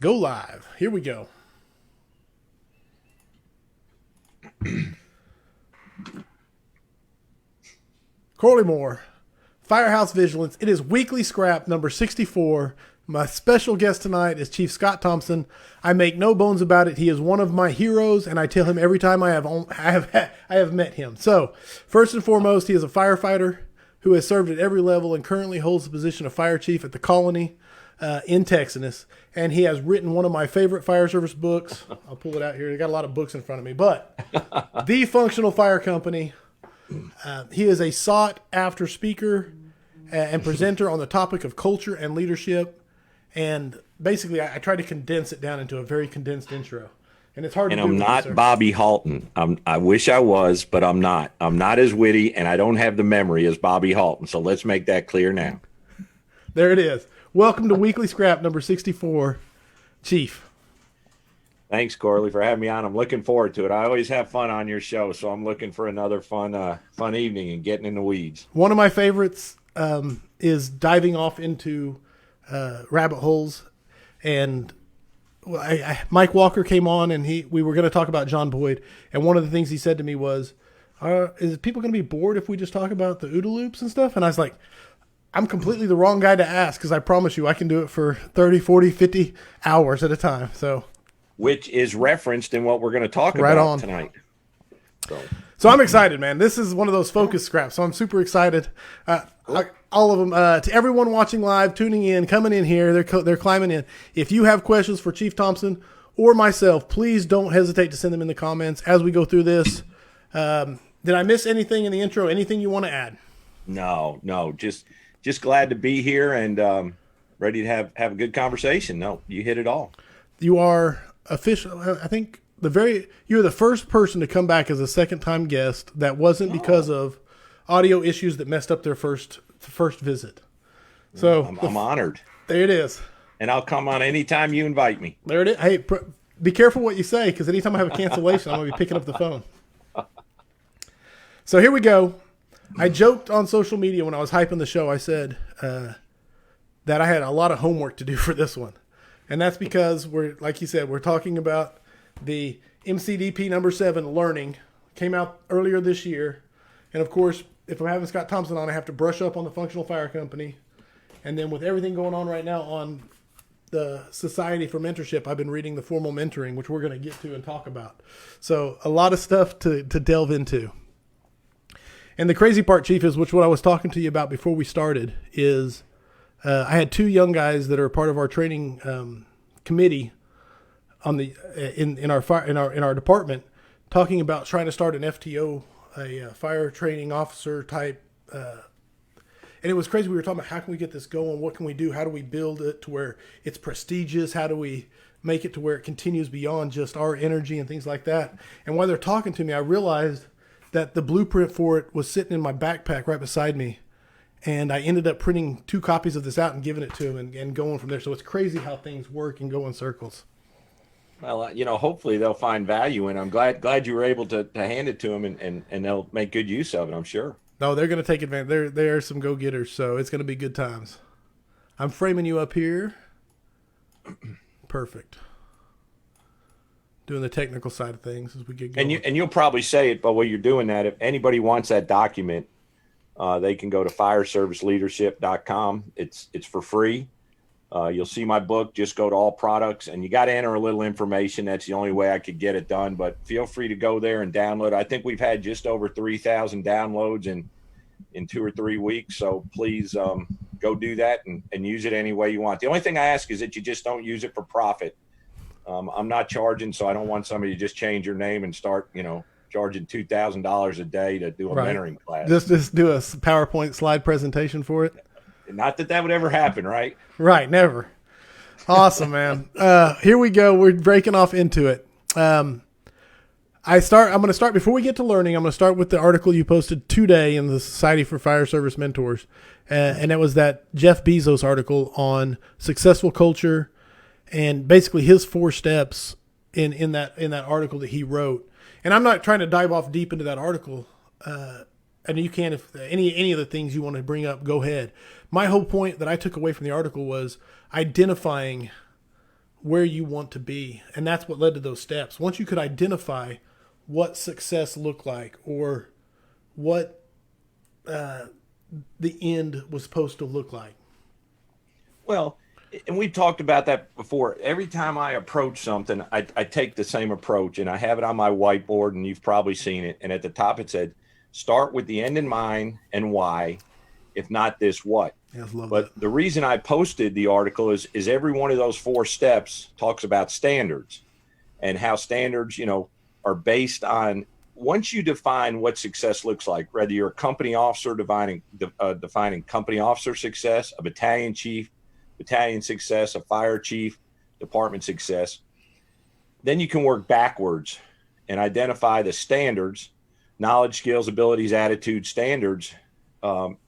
Go live. Here we go. Corley Moore, Firehouse Vigilance. It is weekly scrap number 64. My special guest tonight is Chief Scott Thompson. I make no bones about it. He is one of my heroes, and I tell him every time I have met him. So, first and foremost, he is a firefighter who has served at every level and currently holds the position of fire chief at the Colony in Texas. And he has written one of my favorite fire service books. I'll pull it out here. I got a lot of books in front of me, but The Functional Fire Company. He is a sought-after speaker and presenter on the topic of culture and leadership. And basically, I try to condense it down into a very condensed intro. And it's hard to do. And I'm not Bobby Halton. I wish I was, but I'm not. I'm not as witty, and I don't have the memory as Bobby Halton. So let's make that clear now. There it is. Welcome to Weekly Scrap number 64, Chief. Thanks, Corley, for having me on. I'm looking forward to it. I always have fun on your show, so I'm looking for another fun evening and getting in the weeds. One of my favorites is diving off into rabbit holes. And Mike Walker came on, and we were going to talk about John Boyd. And one of the things he said to me was, is people going to be bored if we just talk about the OODA loops and stuff? And I was like, I'm completely the wrong guy to ask, because I promise you I can do it for 30, 40, 50 hours at a time. Which is referenced in what we're going to talk about tonight. So I'm excited, man. This is one of those focus scraps, so I'm super excited. All of them, to everyone watching live, tuning in, coming in here, they're climbing in. If you have questions for Chief Thompson or myself, please don't hesitate to send them in the comments as we go through this. Did I miss anything in the intro? Anything you want to add? No. Just glad to be here and ready to have a good conversation. No, you hit it all. You are official. I think you're the first person to come back as a second-time guest that wasn't because of audio issues that messed up their first visit. So I'm honored. There it is. And I'll come on anytime you invite me. There it is. Hey, be careful what you say, because anytime I have a cancellation, I'm going to be picking up the phone. So here we go. I joked on social media when I was hyping the show. I said that I had a lot of homework to do for this one. And that's because like you said, we're talking about the MCDP number 7 learning. Came out earlier this year. And of course, if I'm having Scott Thompson on, I have to brush up on the Functional Fire Company. And then with everything going on right now on the Society for Mentorship, I've been reading the Formal Mentoring, which we're going to get to and talk about. So a lot of stuff to delve into. And the crazy part, Chief, is what I was talking to you about before we started is I had 2 young guys that are part of our training committee on the in our department, talking about trying to start an FTO, a fire training officer type. And it was crazy. We were talking about how can we get this going? What can we do? How do we build it to where it's prestigious? How do we make it to where it continues beyond just our energy and things like that? And while they're talking to me, I realized that the blueprint for it was sitting in my backpack right beside me. And I ended up printing 2 copies of this out and giving it to them and going from there. So it's crazy how things work and go in circles. Well, hopefully they'll find value in it. I'm glad you were able to hand it to them and they'll make good use of it, I'm sure. No, they're going to take advantage. They're some go-getters, so it's going to be good times. I'm framing you up here. Perfect. Doing the technical side of things as we get going. And you'll probably say it, but while you're doing that, if anybody wants that document, they can go to fireserviceleadership.com. It's for free. You'll see my book. Just go to all products, and you got to enter a little information. That's the only way I could get it done. But feel free to go there and download. I think we've had just over 3,000 downloads in 2 or 3 weeks. So please go do that and use it any way you want. The only thing I ask is that you just don't use it for profit. I'm not charging, so I don't want somebody to just change your name and start, charging $2,000 a day to do a mentoring class. Just do a PowerPoint slide presentation for it. Not that would ever happen, right? Right, never. Awesome, man. Here we go. We're breaking off into it. I'm going to start before we get to learning. I'm going to start with the article you posted today in the Society for Fire Service Mentors, and that was that Jeff Bezos article on successful culture, and basically his 4 steps in that article that he wrote. And I'm not trying to dive off deep into that article. And you can, if any of the things you want to bring up, go ahead. My whole point that I took away from the article was identifying where you want to be. And that's what led to those steps. Once you could identify what success looked like, or what the end was supposed to look like. Well, and we've talked about that before. Every time I approach something, I take the same approach, and I have it on my whiteboard, and you've probably seen it. And at the top it said, start with the end in mind and why. If not this, what? Yes, love But that. the reason I posted the article is every one of those 4 steps talks about standards, and how standards, are based on, once you define what success looks like, whether you're a company officer defining company officer success, a battalion chief, battalion success, a fire chief, department success, then you can work backwards and identify the standards, knowledge, skills, abilities, attitude, standards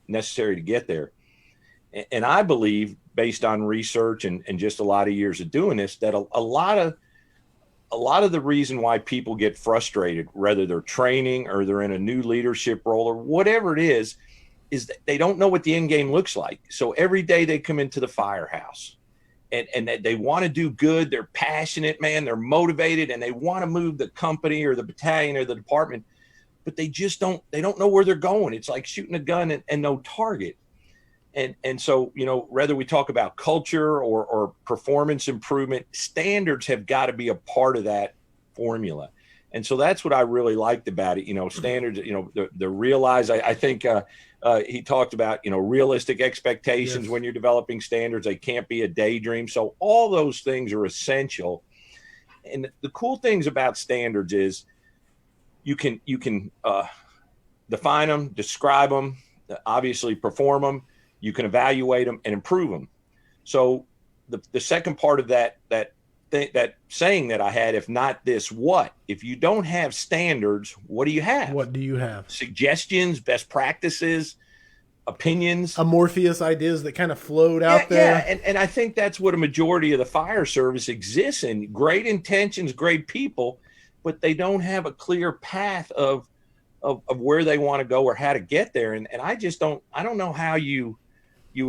necessary to get there. And I believe, based on research and just a lot of years of doing this, that a lot of the reason why people get frustrated, whether they're training or they're in a new leadership role or whatever it is that they don't know what the end game looks like. So every day they come into the Firehouse and they want to do good. They're passionate, man. They're motivated, and they want to move the company or the battalion or the department, but they don't know where they're going. It's like shooting a gun and no target. And so, whether we talk about culture or performance improvement, standards have got to be a part of that formula. And so that's what I really liked about it. Standards, the realize, I think he talked about, realistic expectations. Yes. When you're developing standards. They can't be a daydream. So all those things are essential. And the cool things about standards is you can define them, describe them, obviously perform them. You can evaluate them and improve them. So the second part of that saying that I had, if not this, what? If you don't have standards, what do you have? What do you have? Suggestions, best practices, opinions, amorphous ideas that kind of float out there. Yeah, and I think that's what a majority of the fire service exists in. Great intentions, great people, but they don't have a clear path of where they want to go or how to get there. And I don't know how you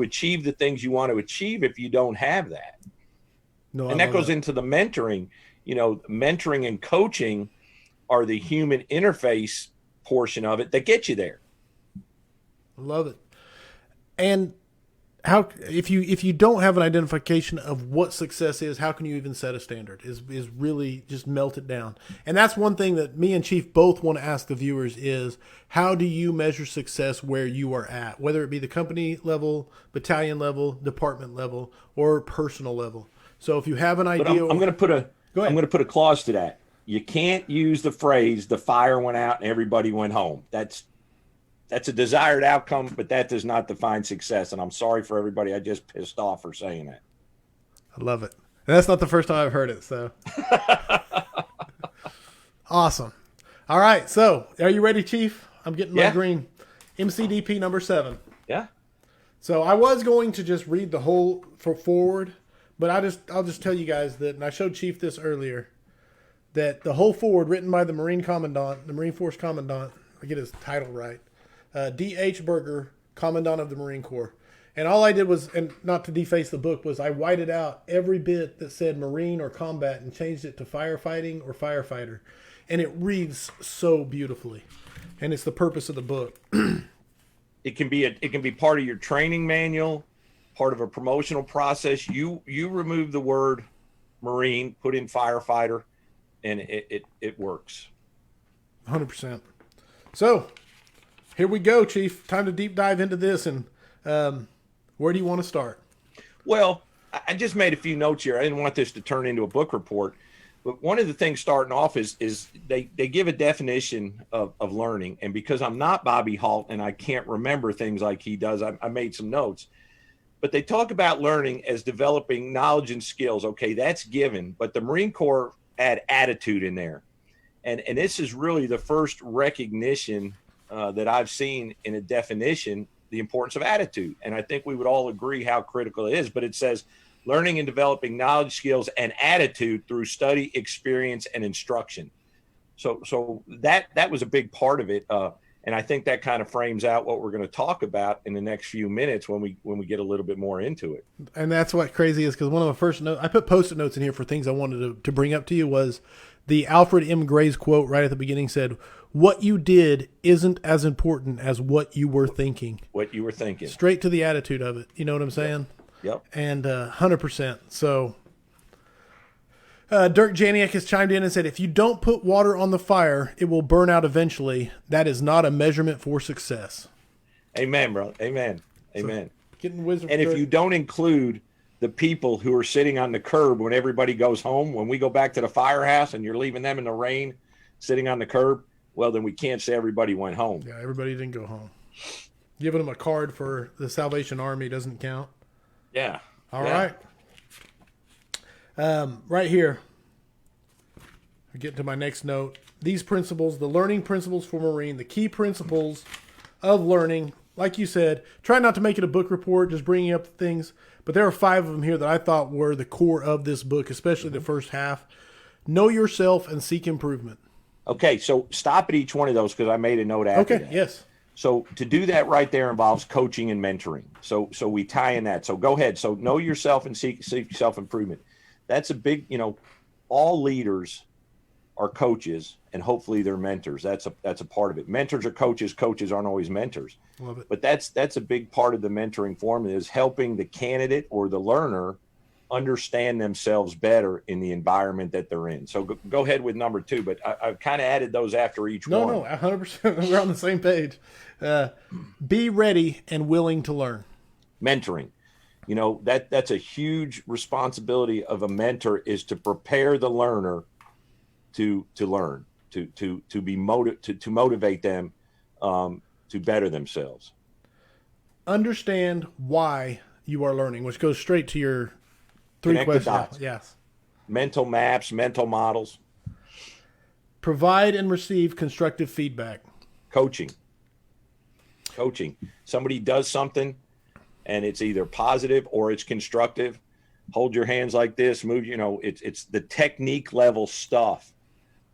achieve the things you want to achieve if you don't have that. No, and that goes into the mentoring. Mentoring and coaching are the human interface portion of it that gets you there. I love it. And how, if you don't have an identification of what success is, how can you even set a standard? Is really just melt it down. And that's one thing that me and Chief both want to ask the viewers is, how do you measure success where you are at, whether it be the company level, battalion level, department level, or personal level? So if you have an idea, I'm going to put a clause to that. You can't use the phrase "the fire went out and everybody went home." That's a desired outcome, but that does not define success. And I'm sorry for everybody I just pissed off for saying that. I love it. And that's not the first time I've heard it. So awesome. All right. So are you ready, Chief? I'm getting my green. MCDP number 7. Yeah. So I was going to just read the whole forward, but I'll just tell you guys that, and I showed Chief this earlier, that the whole forward written by the Marine Commandant, the Marine Force Commandant, I get his title right, D.H. Berger, Commandant of the Marine Corps. And all I did was, and not to deface the book, was I whited out every bit that said Marine or combat and changed it to firefighting or firefighter. And it reads so beautifully. And it's the purpose of the book. It can be part of your training manual, part of a promotional process. You remove the word Marine, put in firefighter, and it works. 100%. So here we go, Chief. Time to deep dive into this. And where do you want to start? Well, I just made a few notes here. I didn't want this to turn into a book report. But one of the things starting off is they give a definition of learning. And because I'm not Bobby Halt and I can't remember things like he does, I made some notes. But they talk about learning as developing knowledge and skills. Okay, that's given. But the Marine Corps add attitude in there. And this is really the first recognition that I've seen in a definition, the importance of attitude. And I think we would all agree how critical it is. But it says, learning and developing knowledge, skills, and attitude through study, experience, and instruction. So that was a big part of it. And I think that kind of frames out what we're going to talk about in the next few minutes when we get a little bit more into it. And that's what crazy is, because one of the first notes, I put Post-it notes in here for things I wanted to bring up to you, was the Alfred M. Gray's quote right at the beginning said, "What you did isn't as important as what you were thinking." What you were thinking. Straight to the attitude of it. You know what I'm saying? Yep. And 100%. So Dirk Janiak has chimed in and said, if you don't put water on the fire, it will burn out eventually. That is not a measurement for success. Amen, bro. Amen. Amen. So, getting wisdom. And if you don't include the people who are sitting on the curb when everybody goes home, when we go back to the firehouse and you're leaving them in the rain, sitting on the curb, well, then we can't say everybody went home. Yeah, everybody didn't go home. Giving them a card for the Salvation Army doesn't count. Yeah. All right. Right here, I get to my next note. These principles, the learning principles for Marine, the key principles of learning, like you said, try not to make it a book report, just bringing up things. But there are 5 of them here that I thought were the core of this book, especially the first half. Know yourself and seek improvement. Okay, so stop at each one of those because I made a note after that. Yes. So to do that right there involves coaching and mentoring. So we tie in that. So go ahead. So know yourself and seek self-improvement. That's a big, all leaders are coaches and hopefully they're mentors. That's a part of it. Mentors are coaches. Coaches aren't always mentors. Love it. But that's a big part of the mentoring formula, is helping the candidate or the learner understand themselves better in the environment that they're in. So go ahead with number 2, but I've kind of added those after each one. No, 100%. We're on the same page. Be ready and willing to learn. Mentoring. That's a huge responsibility of a mentor, is to prepare the learner to learn, to be to motivate them to better themselves. Understand why you are learning, which goes straight to your 3 Connect questions. the dots. Yes. Mental maps, mental models. Provide and receive constructive feedback. Coaching. Somebody does something and it's either positive or it's constructive. Hold your hands like this, move, it's the technique level stuff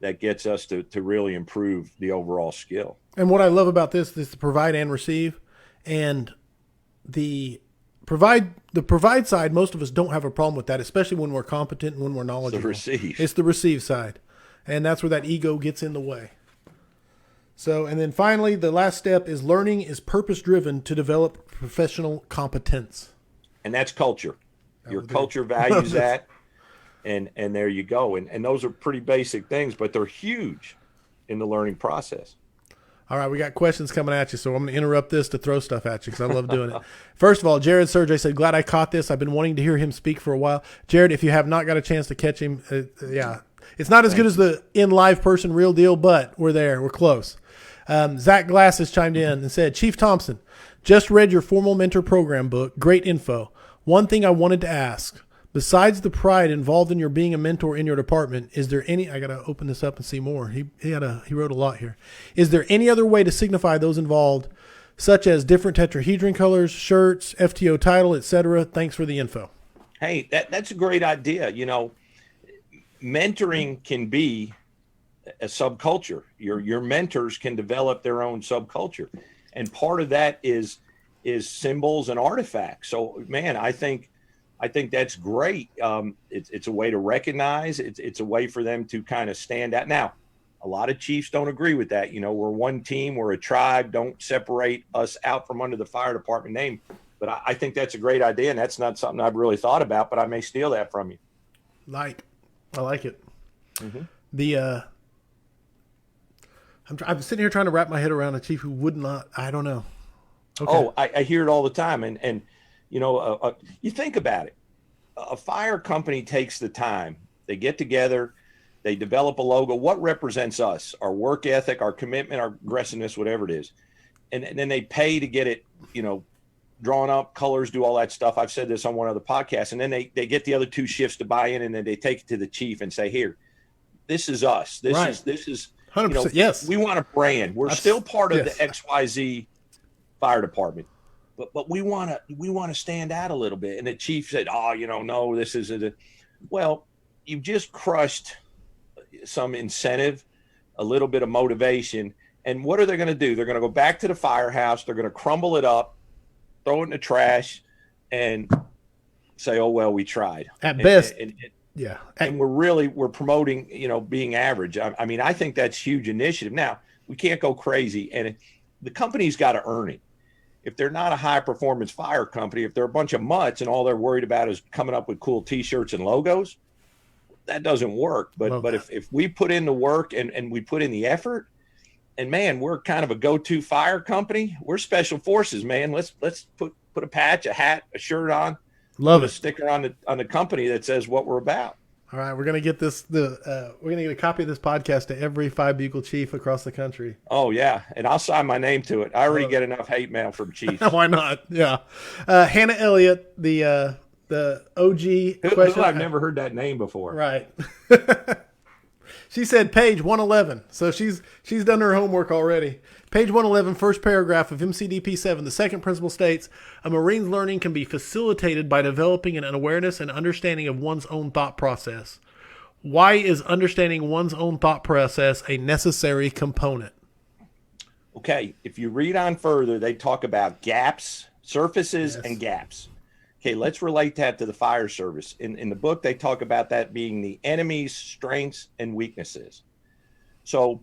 that gets us to really improve the overall skill. And what I love about this is the provide and receive. And the provide side, most of us don't have a problem with that, especially when we're competent and when we're knowledgeable. It's the receive side. And that's where that ego gets in the way. So, and then finally, the last step is learning is purpose-driven to develop professional competence. And that's culture. Your culture values that. And there you go. And those are pretty basic things, but they're huge in the learning process. All right, we got questions coming at you, so I'm going to interrupt this to throw stuff at you because I love doing it. First of all, Jared Sergey said, glad I caught this. I've been wanting to hear him speak for a while. Jared, if you have not got a chance to catch him, it's not as good as the in-live person, real deal, but we're there. We're close. Zach Glass has chimed in and said, Chief Thompson, just read your formal mentor program book. Great info. One thing I wanted to ask, besides the pride involved in your being a mentor in your department, is there any, I got to open this up and see more. He wrote a lot here. Is there any other way to signify those involved, such as different tetrahedron colors, shirts, FTO title, etc.? Thanks for the info. Hey, that's a great idea. Mentoring can be a subculture. Your mentors can develop their own subculture. And part of that is symbols and artifacts. So, man, I think that's great. It's a way to recognize. It's a way for them to kind of stand out. Now, a lot of chiefs don't agree with that. We're one team. We're a tribe. Don't separate us out from under the fire department name. But I think that's a great idea, and that's not something I've really thought about, but I may steal that from you. I like it. Mm-hmm. I'm sitting here trying to wrap my head around a chief who would not, I don't know. Okay. Oh, I hear it all the time. And you think about it. A fire company takes the time. They get together. They develop a logo. What represents us? Our work ethic, our commitment, our aggressiveness, whatever it is. And then they pay to get it, drawn up, colors, do all that stuff. I've said this on one of the podcasts. And then they get the other 2 shifts to buy in, and then they take it to the chief and say, here, this is us. This is 100%. Yes. We want a brand. We're still part of the XYZ fire department, but we want to stand out a little bit. And the chief said, no, this is well, you've just crushed some incentive, a little bit of motivation, And what are they going to do? They're going to go back to the firehouse. They're going to crumble it up, throw it in the trash, and say, "Oh well, we tried." At best, yeah. And we're promoting, being average. I mean, I think that's huge initiative. Now we can't go crazy, and the company's got to earn it. If they're not a high performance fire company, if they're a bunch of mutts and all they're worried about is coming up with cool T-shirts and logos, that doesn't work. But if we put in the work and we put in the effort, and man, we're kind of a go-to fire company. We're special forces, man. Let's put a patch, a hat, a shirt on. Love it. A sticker on the company that says what we're about. All right, we're gonna get we're gonna get a copy of this podcast to every 5 Bugle chief across the country. Oh yeah, and I'll sign my name to it. I already get enough hate mail from chiefs. Why not? Yeah, Hannah Elliott, the OG question. I've never heard that name before. Right. She said page 111. So she's done her homework already. Page 111, first paragraph of MCDP 7. The second principle states, a Marine's learning can be facilitated by developing an awareness and understanding of one's own thought process. Why is understanding one's own thought process a necessary component? Okay, if you read on further, they talk about gaps, surfaces, and gaps. Okay, let's relate that to the fire service. In the book, they talk about that being the enemy's strengths and weaknesses. So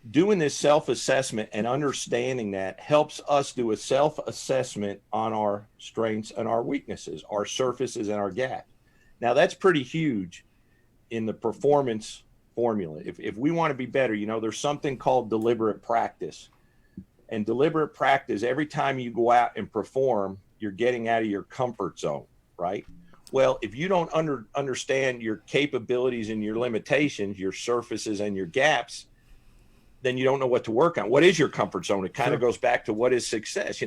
doing this self-assessment and understanding that helps us do a self-assessment on our strengths and our weaknesses, our surfaces and our gaps. Now, that's pretty huge in the performance formula. If we want to be better, there's something called deliberate practice. And deliberate practice, every time you go out and perform, you're getting out of your comfort zone, right? Well, if you don't understand your capabilities and your limitations, your surfaces and your gaps, then you don't know what to work on. What is your comfort zone? It kind of goes back to what is success.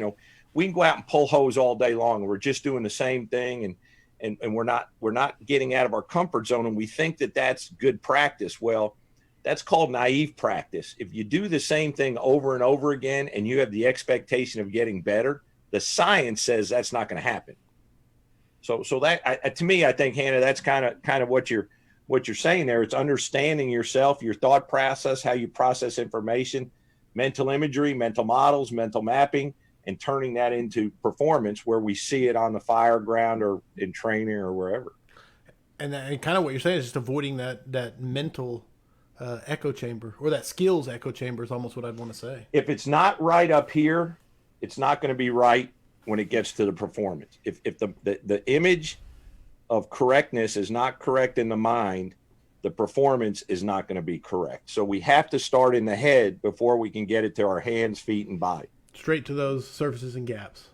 We can go out and pull hose all day long. We're just doing the same thing, and we're not getting out of our comfort zone, and we think that that's good practice. Well, that's called naive practice. If you do the same thing over and over again and you have the expectation of getting better, the science says that's not going to happen. So that to me, I think, Hannah, that's kind of what you're saying there. It's understanding yourself, your thought process, how you process information, mental imagery, mental models, mental mapping, and turning that into performance where we see it on the fire ground or in training or wherever. And kind of what you're saying is just avoiding that mental echo chamber, or that skills echo chamber is almost what I'd want to say. If it's not right up here, it's not going to be right when it gets to the performance. If the image of correctness is not correct in the mind, the performance is not going to be correct. So we have to start in the head before we can get it to our hands, feet, and body. Straight to those surfaces and gaps.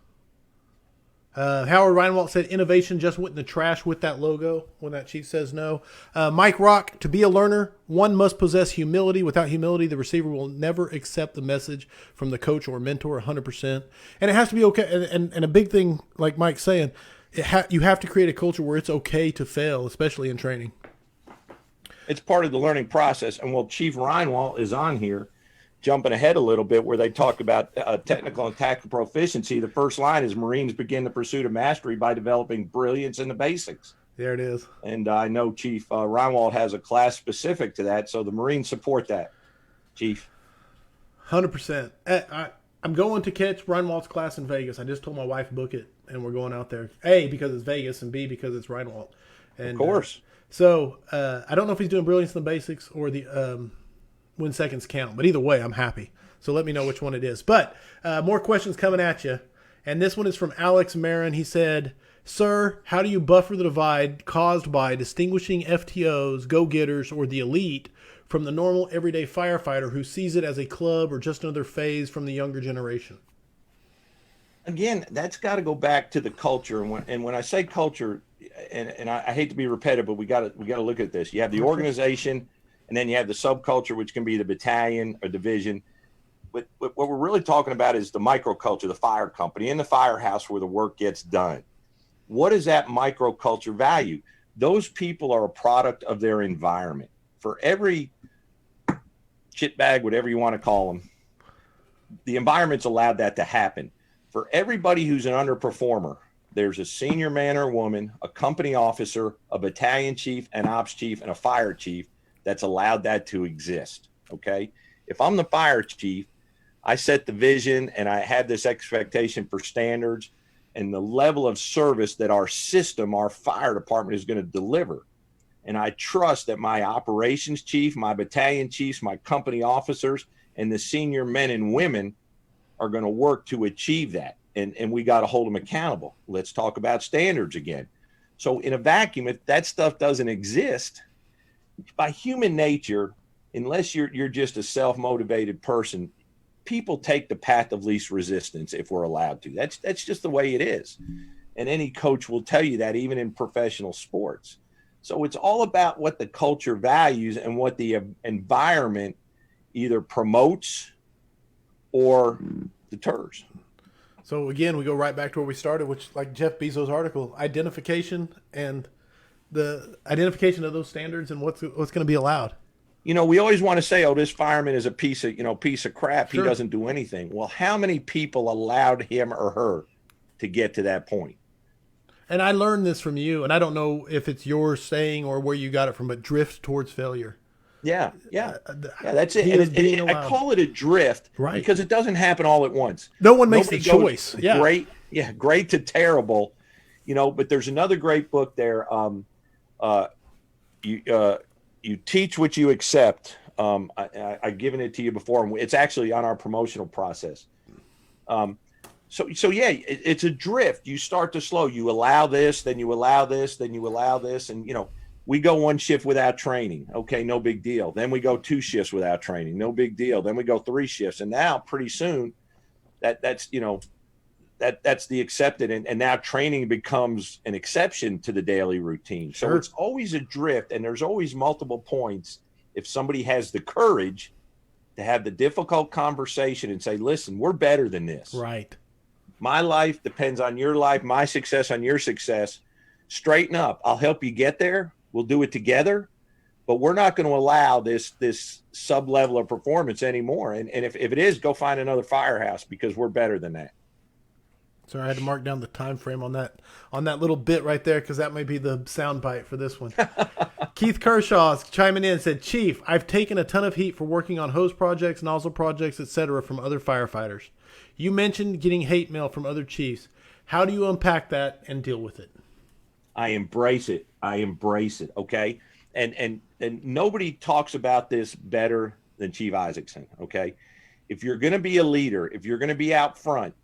Howard Reinwald said innovation just went in the trash with that logo when that chief says no. Mike Rock, to be a learner, one must possess humility. Without humility, the receiver will never accept the message from the coach or mentor 100%. And it has to be okay. And a big thing, like Mike's saying, you have to create a culture where it's okay to fail, especially in training. It's part of the learning process. And while Chief Reinwald is on here, jumping ahead a little bit, where they talk about technical and tactical proficiency, the first line is Marines begin the pursuit of mastery by developing brilliance in the basics. There it is. And I know Chief Reinwald has a class specific to that, so the Marines support that, Chief. 100%. I'm going to catch Reinwald's class in Vegas. I just told my wife book it, and we're going out there. A, because it's Vegas, and B, because it's Reinwald. And, of course. So I don't know if he's doing brilliance in the basics or the when seconds count, but either way, I'm happy. So let me know which one it is. But more questions coming at you. And this one is from Alex Marin. He said, sir, how do you buffer the divide caused by distinguishing FTOs, go-getters, or the elite from the normal everyday firefighter who sees it as a club or just another phase from the younger generation? Again, that's got to go back to the culture. And when I say culture, and I hate to be repetitive, but we got to look at this. You have the organization, and then you have the subculture, which can be the battalion or division. But what we're really talking about is the microculture, the fire company, and the firehouse where the work gets done. What is that microculture value? Those people are a product of their environment. For every shitbag, whatever you want to call them, the environment's allowed that to happen. For everybody who's an underperformer, there's a senior man or woman, a company officer, a battalion chief, an ops chief, and a fire chief that's allowed that to exist, okay? if I'm the fire chief, I set the vision and I have this expectation for standards and the level of service that our system, our fire department is going to deliver. And I trust that my operations chief, my battalion chiefs, my company officers, and the senior men and women are going to work to achieve that. And we got to hold them accountable. Let's talk about standards again. So in a vacuum, if that stuff doesn't exist, by human nature, unless you're just a self-motivated person, people take the path of least resistance if we're allowed to. That's just the way it is. And any coach will tell you that, even in professional sports. So it's all about what the culture values and what the environment either promotes or deters. So again, we go right back to where we started, which, like Jeff Bezos' article, identification and the identification of those standards and what's going to be allowed. You know, we always want to say, oh, this fireman is a piece of crap. Sure. He doesn't do anything. Well, how many people allowed him or her to get to that point? And I learned this from you, and I don't know if it's your saying or where you got it from, but drift towards failure. Yeah, that's it. And I call it a drift, right? Because it doesn't happen all at once. No one makes the choice. Great to terrible, But there's another great book there. You teach what you accept. I've given it to you before, and it's actually on our promotional process. So yeah, it's a drift. You start to slow. You allow this, then you allow this, then you allow this, and we go one shift without training. Okay, no big deal. Then we go 2 shifts without training. No big deal. Then we go 3 shifts, and now pretty soon, that's the accepted, and now training becomes an exception to the daily routine. So It's always a drift, and there's always multiple points. If somebody has the courage to have the difficult conversation and say, "Listen, we're better than this. Right. My life depends on your life, my success on your success. Straighten up. I'll help you get there. We'll do it together. But we're not going to allow this sub-level of performance anymore. And if it is, go find another firehouse because we're better than that." Sorry, I had to mark down the time frame on that little bit right there because that may be the sound bite for this one. Keith Kershaw chiming in said, "Chief, I've taken a ton of heat for working on hose projects, nozzle projects, etc. from other firefighters. You mentioned getting hate mail from other chiefs. How do you unpack that and deal with it?" I embrace it. Okay. And nobody talks about this better than Chief Isaacson. Okay. If you're going to be a leader, if you're going to be out front,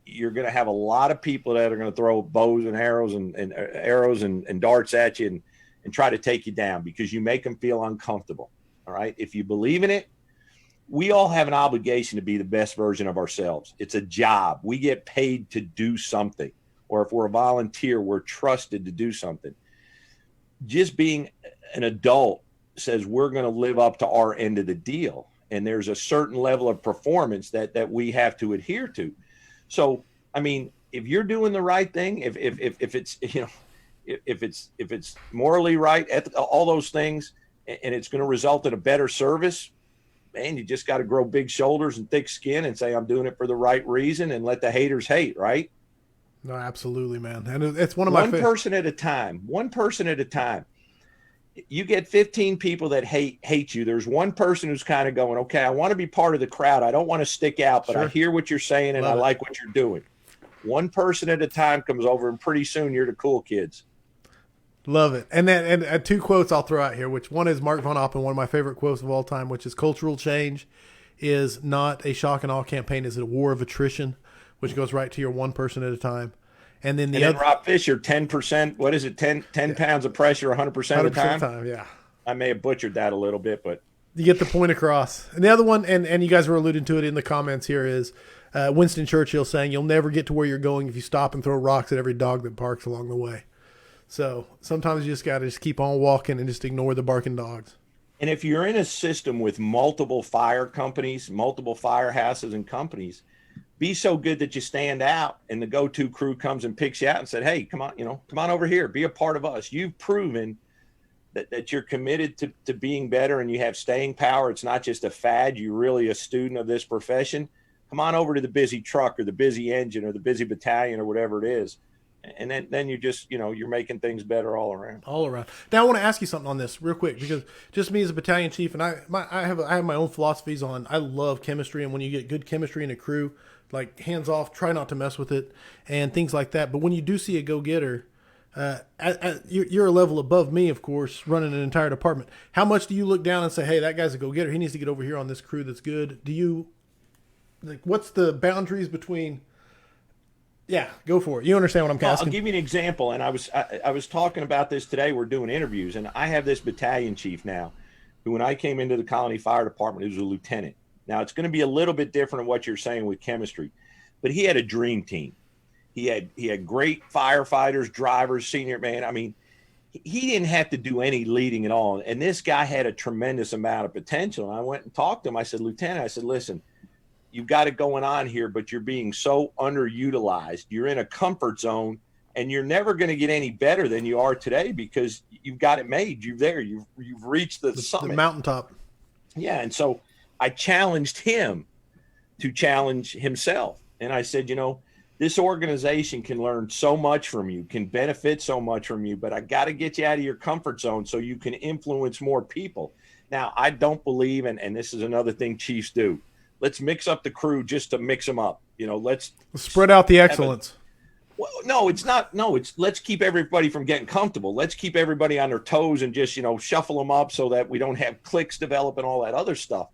you're going to have a lot of people that are going to throw bows and arrows and darts at you and try to take you down because you make them feel uncomfortable. All right. If you believe in it, we all have an obligation to be the best version of ourselves. It's a job. We get paid to do something. Or if we're a volunteer, we're trusted to do something. Just being an adult says we're going to live up to our end of the deal. And there's a certain level of performance that we have to adhere to. So, I mean, if you're doing the right thing, if it's morally right, all those things, and it's going to result in a better service, man, you just got to grow big shoulders and thick skin and say, I'm doing it for the right reason and let the haters hate, right? No, absolutely, man. And it's one of my One person at a time. You get 15 people that hate you. There's one person who's kind of going, okay, I want to be part of the crowd. I don't want to stick out, but I hear what you're saying and I like what you're doing. One person at a time comes over, and pretty soon you're the cool kids. Love it. And 2 quotes I'll throw out here, which one is Mark Von Oppen, one of my favorite quotes of all time, which is cultural change is not a shock and awe campaign, is a war of attrition, which goes right to your one person at a time. And then then Rob Fisher, 10%, what is it, 10 pounds of pressure 100% of the time? Yeah. I may have butchered that a little bit, but. You get the point across. And the other one, and you guys were alluding to it in the comments here, is Winston Churchill saying, "You'll never get to where you're going if you stop and throw rocks at every dog that barks along the way." So sometimes you just got to just keep on walking and just ignore the barking dogs. And if you're in a system with multiple fire companies, multiple firehouses and companies, be so good that you stand out and the go-to crew comes and picks you out and said, "Hey, come on over here. Be a part of us. You've proven that you're committed to being better and you have staying power. It's not just a fad. You're really a student of this profession. Come on over to the busy truck or the busy engine or the busy battalion or whatever it is And then you just, you're making things better all around. All around. Now I want to ask you something on this real quick, because just me as a battalion chief, and I have my own philosophies on. I love chemistry, and when you get good chemistry in a crew, like hands off, try not to mess with it, and things like that. But when you do see a go getter, you're a level above me, of course, running an entire department. How much do you look down and say, "Hey, that guy's a go getter. He needs to get over here on this crew that's good"? Do you what's the boundaries between? Yeah, go for it. You understand what I'm asking? I'll give you an example. And I was talking about this today. We're doing interviews, and I have this battalion chief now, who, when I came into the Colony Fire Department, he was a lieutenant. Now it's going to be a little bit different than what you're saying with chemistry, but he had a dream team. He had great firefighters, drivers, senior man. I mean, he didn't have to do any leading at all. And this guy had a tremendous amount of potential. And I went and talked to him. I said, Lieutenant, I said, listen, you've got it going on here, but you're being so underutilized. You're in a comfort zone, and you're never going to get any better than you are today, because you've got it made. You're there. You've reached the summit, the mountaintop. Yeah. And so I challenged him to challenge himself. And I said, this organization can learn so much from you, can benefit so much from you, but I got to get you out of your comfort zone so you can influence more people. Now, I don't believe, and this is another thing chiefs do, let's mix up the crew just to mix them up. Let's spread out the excellence. Well, no, it's not. No, it's let's keep everybody from getting comfortable. Let's keep everybody on their toes and just, shuffle them up so that we don't have cliques develop and all that other stuff.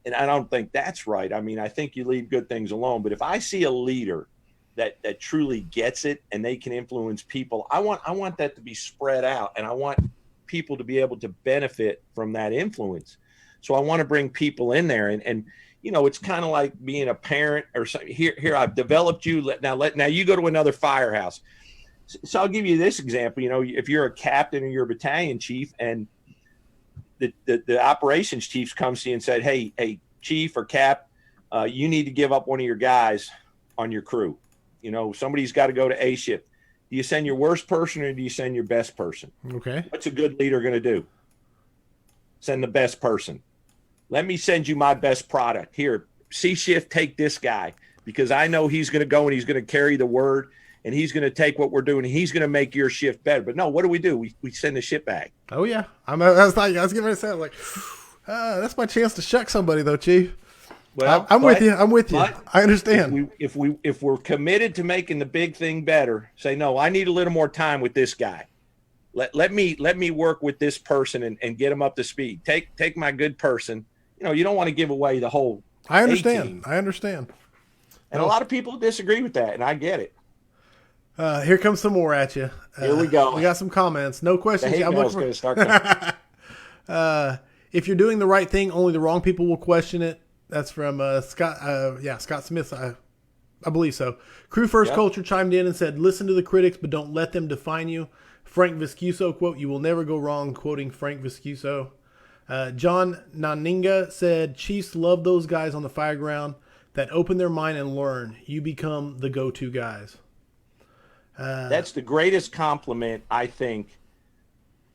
And I don't think that's right. I mean, I think you leave good things alone. But if I see a leader that truly gets it and they can influence people, I want that to be spread out, and I want people to be able to benefit from that influence. So I want to bring people in there, and it's kind of like being a parent or something. Here I've developed you. Now you go to another firehouse. So I'll give you this example. If you're a captain or you're a battalion chief, and the operations chiefs comes to you and said, hey, chief or cap, you need to give up one of your guys on your crew. Somebody's got to go to A shift. Do you send your worst person, or do you send your best person? Okay. What's a good leader going to do? Send the best person. Let me send you my best product. Here, C shift, take this guy, because I know he's going to go and he's going to carry the word, and he's going to take what we're doing, and he's going to make your shift better. But no, what do? We send the shit back. Oh, yeah. I was getting ready to say, like, that's my chance to shuck somebody, though, Chief. Well, I'm with you. I understand. If we're committed to making the big thing better, say, no, I need a little more time with this guy. Let me work with this person and get him up to speed. Take my good person. You don't want to give away the whole. I understand. A-team. And a lot of people disagree with that, and I get it. Here comes some more at you. Here we go. We got some comments. No questions. The hate mail's going to start coming. If you're doing the right thing, only the wrong people will question it. That's from Scott. Scott Smith. I believe so. Crew First Culture chimed in and said, "Listen to the critics, but don't let them define you." Frank Viscuso quote: "You will never go wrong." Quoting Frank Viscuso. John Naninga said, "Chiefs love those guys on the fire ground that open their mind and learn. You become the go-to guys." That's the greatest compliment I think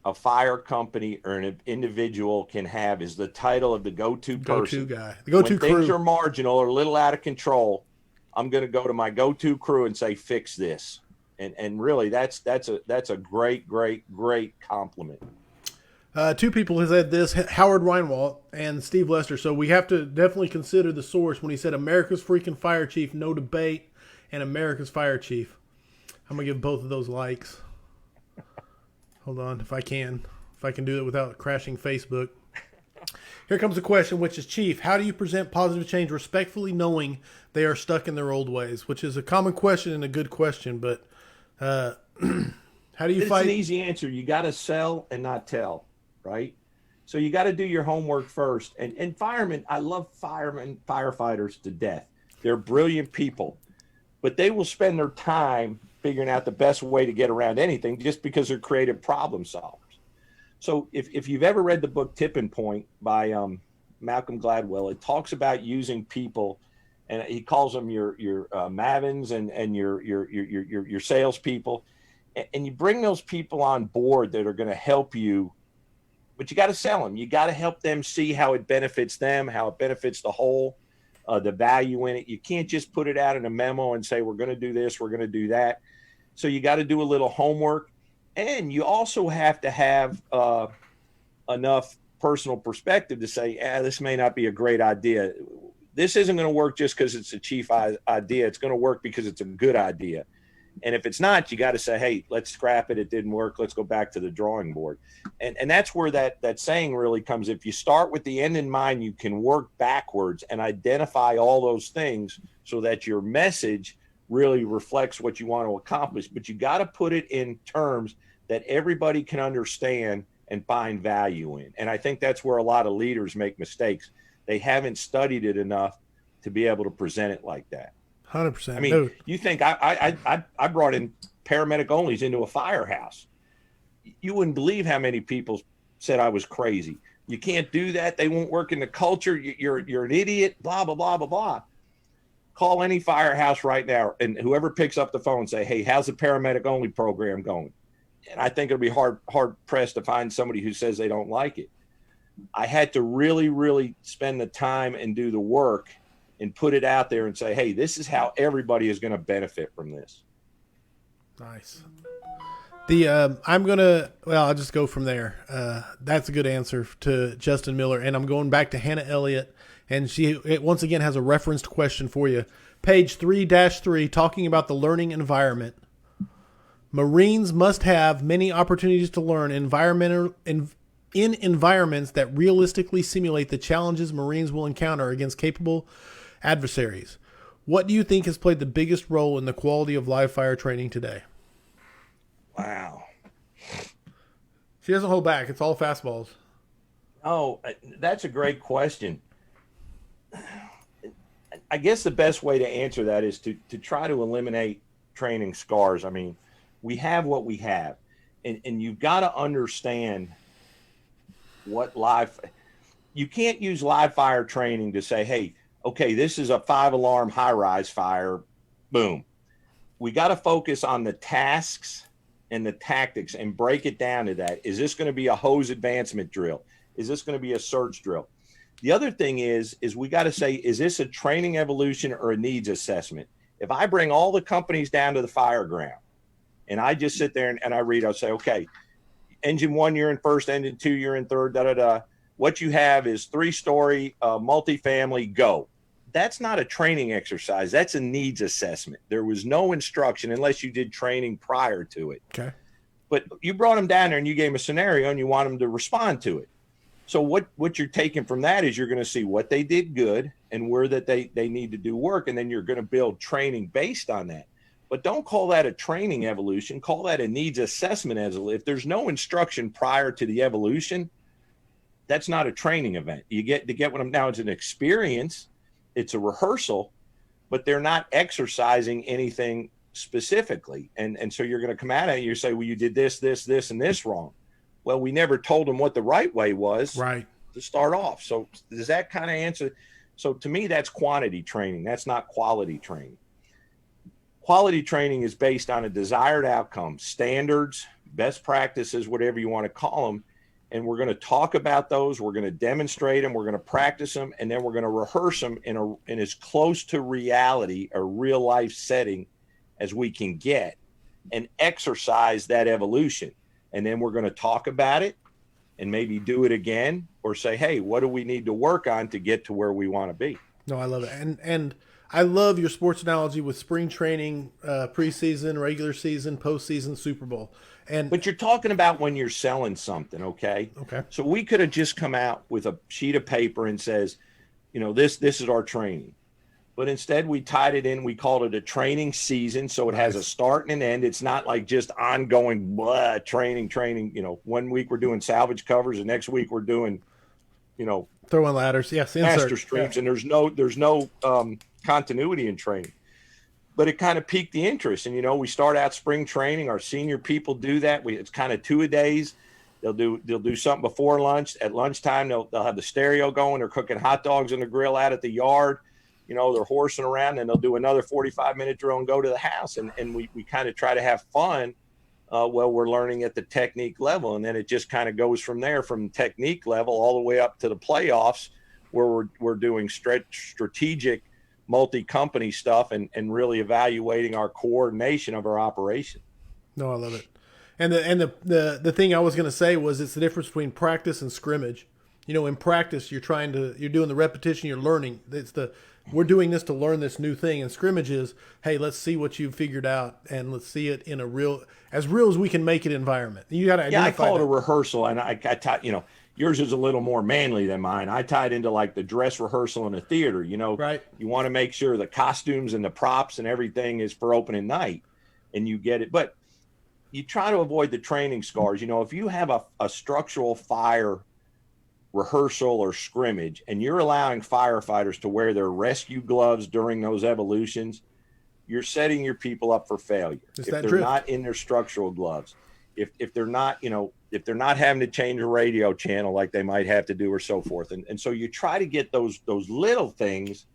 a fire company or an individual can have, is the title of the go-to person. Go-to guy. The go-to crew. When things are marginal or a little out of control, I'm going to go to my go-to crew and say, fix this. And really, that's a great compliment. Two people have said this, Howard Reinwald and Steve Lester. So we have to definitely consider the source when he said America's freaking fire chief, no debate, and America's fire chief. I'm going to give both of those likes. Hold on, if I can do it without crashing Facebook. Here comes a question, which is, Chief, how do you present positive change respectfully knowing they are stuck in their old ways? Which is a common question and a good question, but how do you fight? It's an easy answer. You got to sell and not tell, right? So you got to do your homework first. And firemen, I love firefighters to death. They're brilliant people, but they will spend their time figuring out the best way to get around anything just because they're creative problem solvers. So if you've ever read the book Tipping Point by Malcolm Gladwell, it talks about using people, and he calls them your Mavins and your salespeople, and you bring those people on board that are going to help you, but you got to sell them. You got to help them see how it benefits them, how it benefits the whole, the value in it. You can't just put it out in a memo and say, we're going to do this, we're going to do that. So you got to do a little homework, and you also have to have enough personal perspective to say, this may not be a great idea. This isn't going to work just because it's a chief idea. It's going to work because it's a good idea. And if it's not, you got to say, hey, let's scrap it. It didn't work. Let's go back to the drawing board. And that's where that saying really comes. If you start with the end in mind, you can work backwards and identify all those things so that your message really reflects what you want to accomplish. But you got to put it in terms that everybody can understand and find value in. And I think that's where a lot of leaders make mistakes. They haven't studied it enough to be able to present it like that. 100%. I mean, you think I brought in paramedic onlys into a firehouse. You wouldn't believe how many people said I was crazy. You can't do that. They won't work in the culture. You're an idiot. Blah blah blah blah blah. Call any firehouse right now, and whoever picks up the phone say, "Hey, how's the paramedic only program going?" And I think it'll be hard pressed to find somebody who says they don't like it. I had to really spend the time and do the work and put it out there and say, hey, this is how everybody is going to benefit from this. Nice. I'll just go from there. That's a good answer to Justin Miller. And I'm going back to Hannah Elliott. And it once again has a referenced question for you. Page 3-3, talking about the learning environment. Marines must have many opportunities to learn in environments that realistically simulate the challenges Marines will encounter against capable adversaries. What do you think has played the biggest role in the quality of live fire training today? Wow. She doesn't hold back. It's all fastballs. Oh, that's a great question. I guess the best way to answer that is to try to eliminate training scars. I mean, we have what we have, and you've got to understand what you can't use live fire training to say, hey, okay, this is a 5-alarm high-rise fire, boom. We got to focus on the tasks and the tactics and break it down to that. Is this going to be a hose advancement drill? Is this going to be a surge drill? The other thing is we got to say, is this a training evolution or a needs assessment? If I bring all the companies down to the fire ground and I just sit there and I read, I'll say, okay, engine 1, you're in first, engine 2, you're in third, What you have is 3-story multifamily, go. That's not a training exercise. That's a needs assessment. There was no instruction unless you did training prior to it. Okay. But you brought them down there and you gave them a scenario and you want them to respond to it. So what you're taking from that is you're going to see what they did good and where that they need to do work. And then you're going to build training based on that. But don't call that a training evolution. Call that a needs assessment. If there's no instruction prior to the evolution, that's not a training event. You get what I'm now. It's an experience. It's a rehearsal, but they're not exercising anything specifically. And so you're going to come out and you say, well, you did this, and this wrong. Well, we never told them what the right way was right to start off. So does that kind of answer? So to me, that's quantity training. That's not quality training. Quality training is based on a desired outcome, standards, best practices, whatever you want to call them. And we're going to talk about those. We're going to demonstrate them. We're going to practice them. And then we're going to rehearse them in as close to reality, a real life setting as we can get, and exercise that evolution. And then we're going to talk about it and maybe do it again or say, hey, what do we need to work on to get to where we want to be? No, I love it. And I love your sports analogy with spring training, preseason, regular season, postseason, Super Bowl. But you're talking about when you're selling something, okay? Okay. So we could have just come out with a sheet of paper and says, this is our training. But instead we tied it in. We called it a training season. So it has a start and an end. It's not like just ongoing training. 1 week we're doing salvage covers. The next week we're doing, throwing ladders. Yes. master streams. Yeah. And there's no continuity in training. But it kind of piqued the interest. And, we start out spring training. Our senior people do that. It's kind of 2-a-days. They'll do something before lunch. At lunchtime, they'll have the stereo going. They're cooking hot dogs in the grill out at the yard. They're horsing around, and they'll do another 45-minute drill and go to the house. And we kind of try to have fun while we're learning at the technique level. And then it just kind of goes from there, from technique level all the way up to the playoffs, where we're doing strategic multi-company stuff and really evaluating our coordination of our operation. No, I love it. And the thing I was going to say was it's the difference between practice and scrimmage. You know, in practice, you're doing the repetition, you're learning. We're doing this to learn this new thing. And scrimmage is, hey, let's see what you've figured out, and let's see it in as real as we can make it environment. You got to identify. Yeah, I call it a rehearsal, and I tie, yours is a little more manly than mine. I tie it into like the dress rehearsal in a theater. Right. You want to make sure the costumes and the props and everything is for opening night, and you get it. But you try to avoid the training scars. If you have a structural fire rehearsal or scrimmage and you're allowing firefighters to wear their rescue gloves during those evolutions, you're setting your people up for failure. If they're not in their structural gloves, if they're not, if they're not having to change a radio channel like they might have to do or so forth. And so you try to get those little things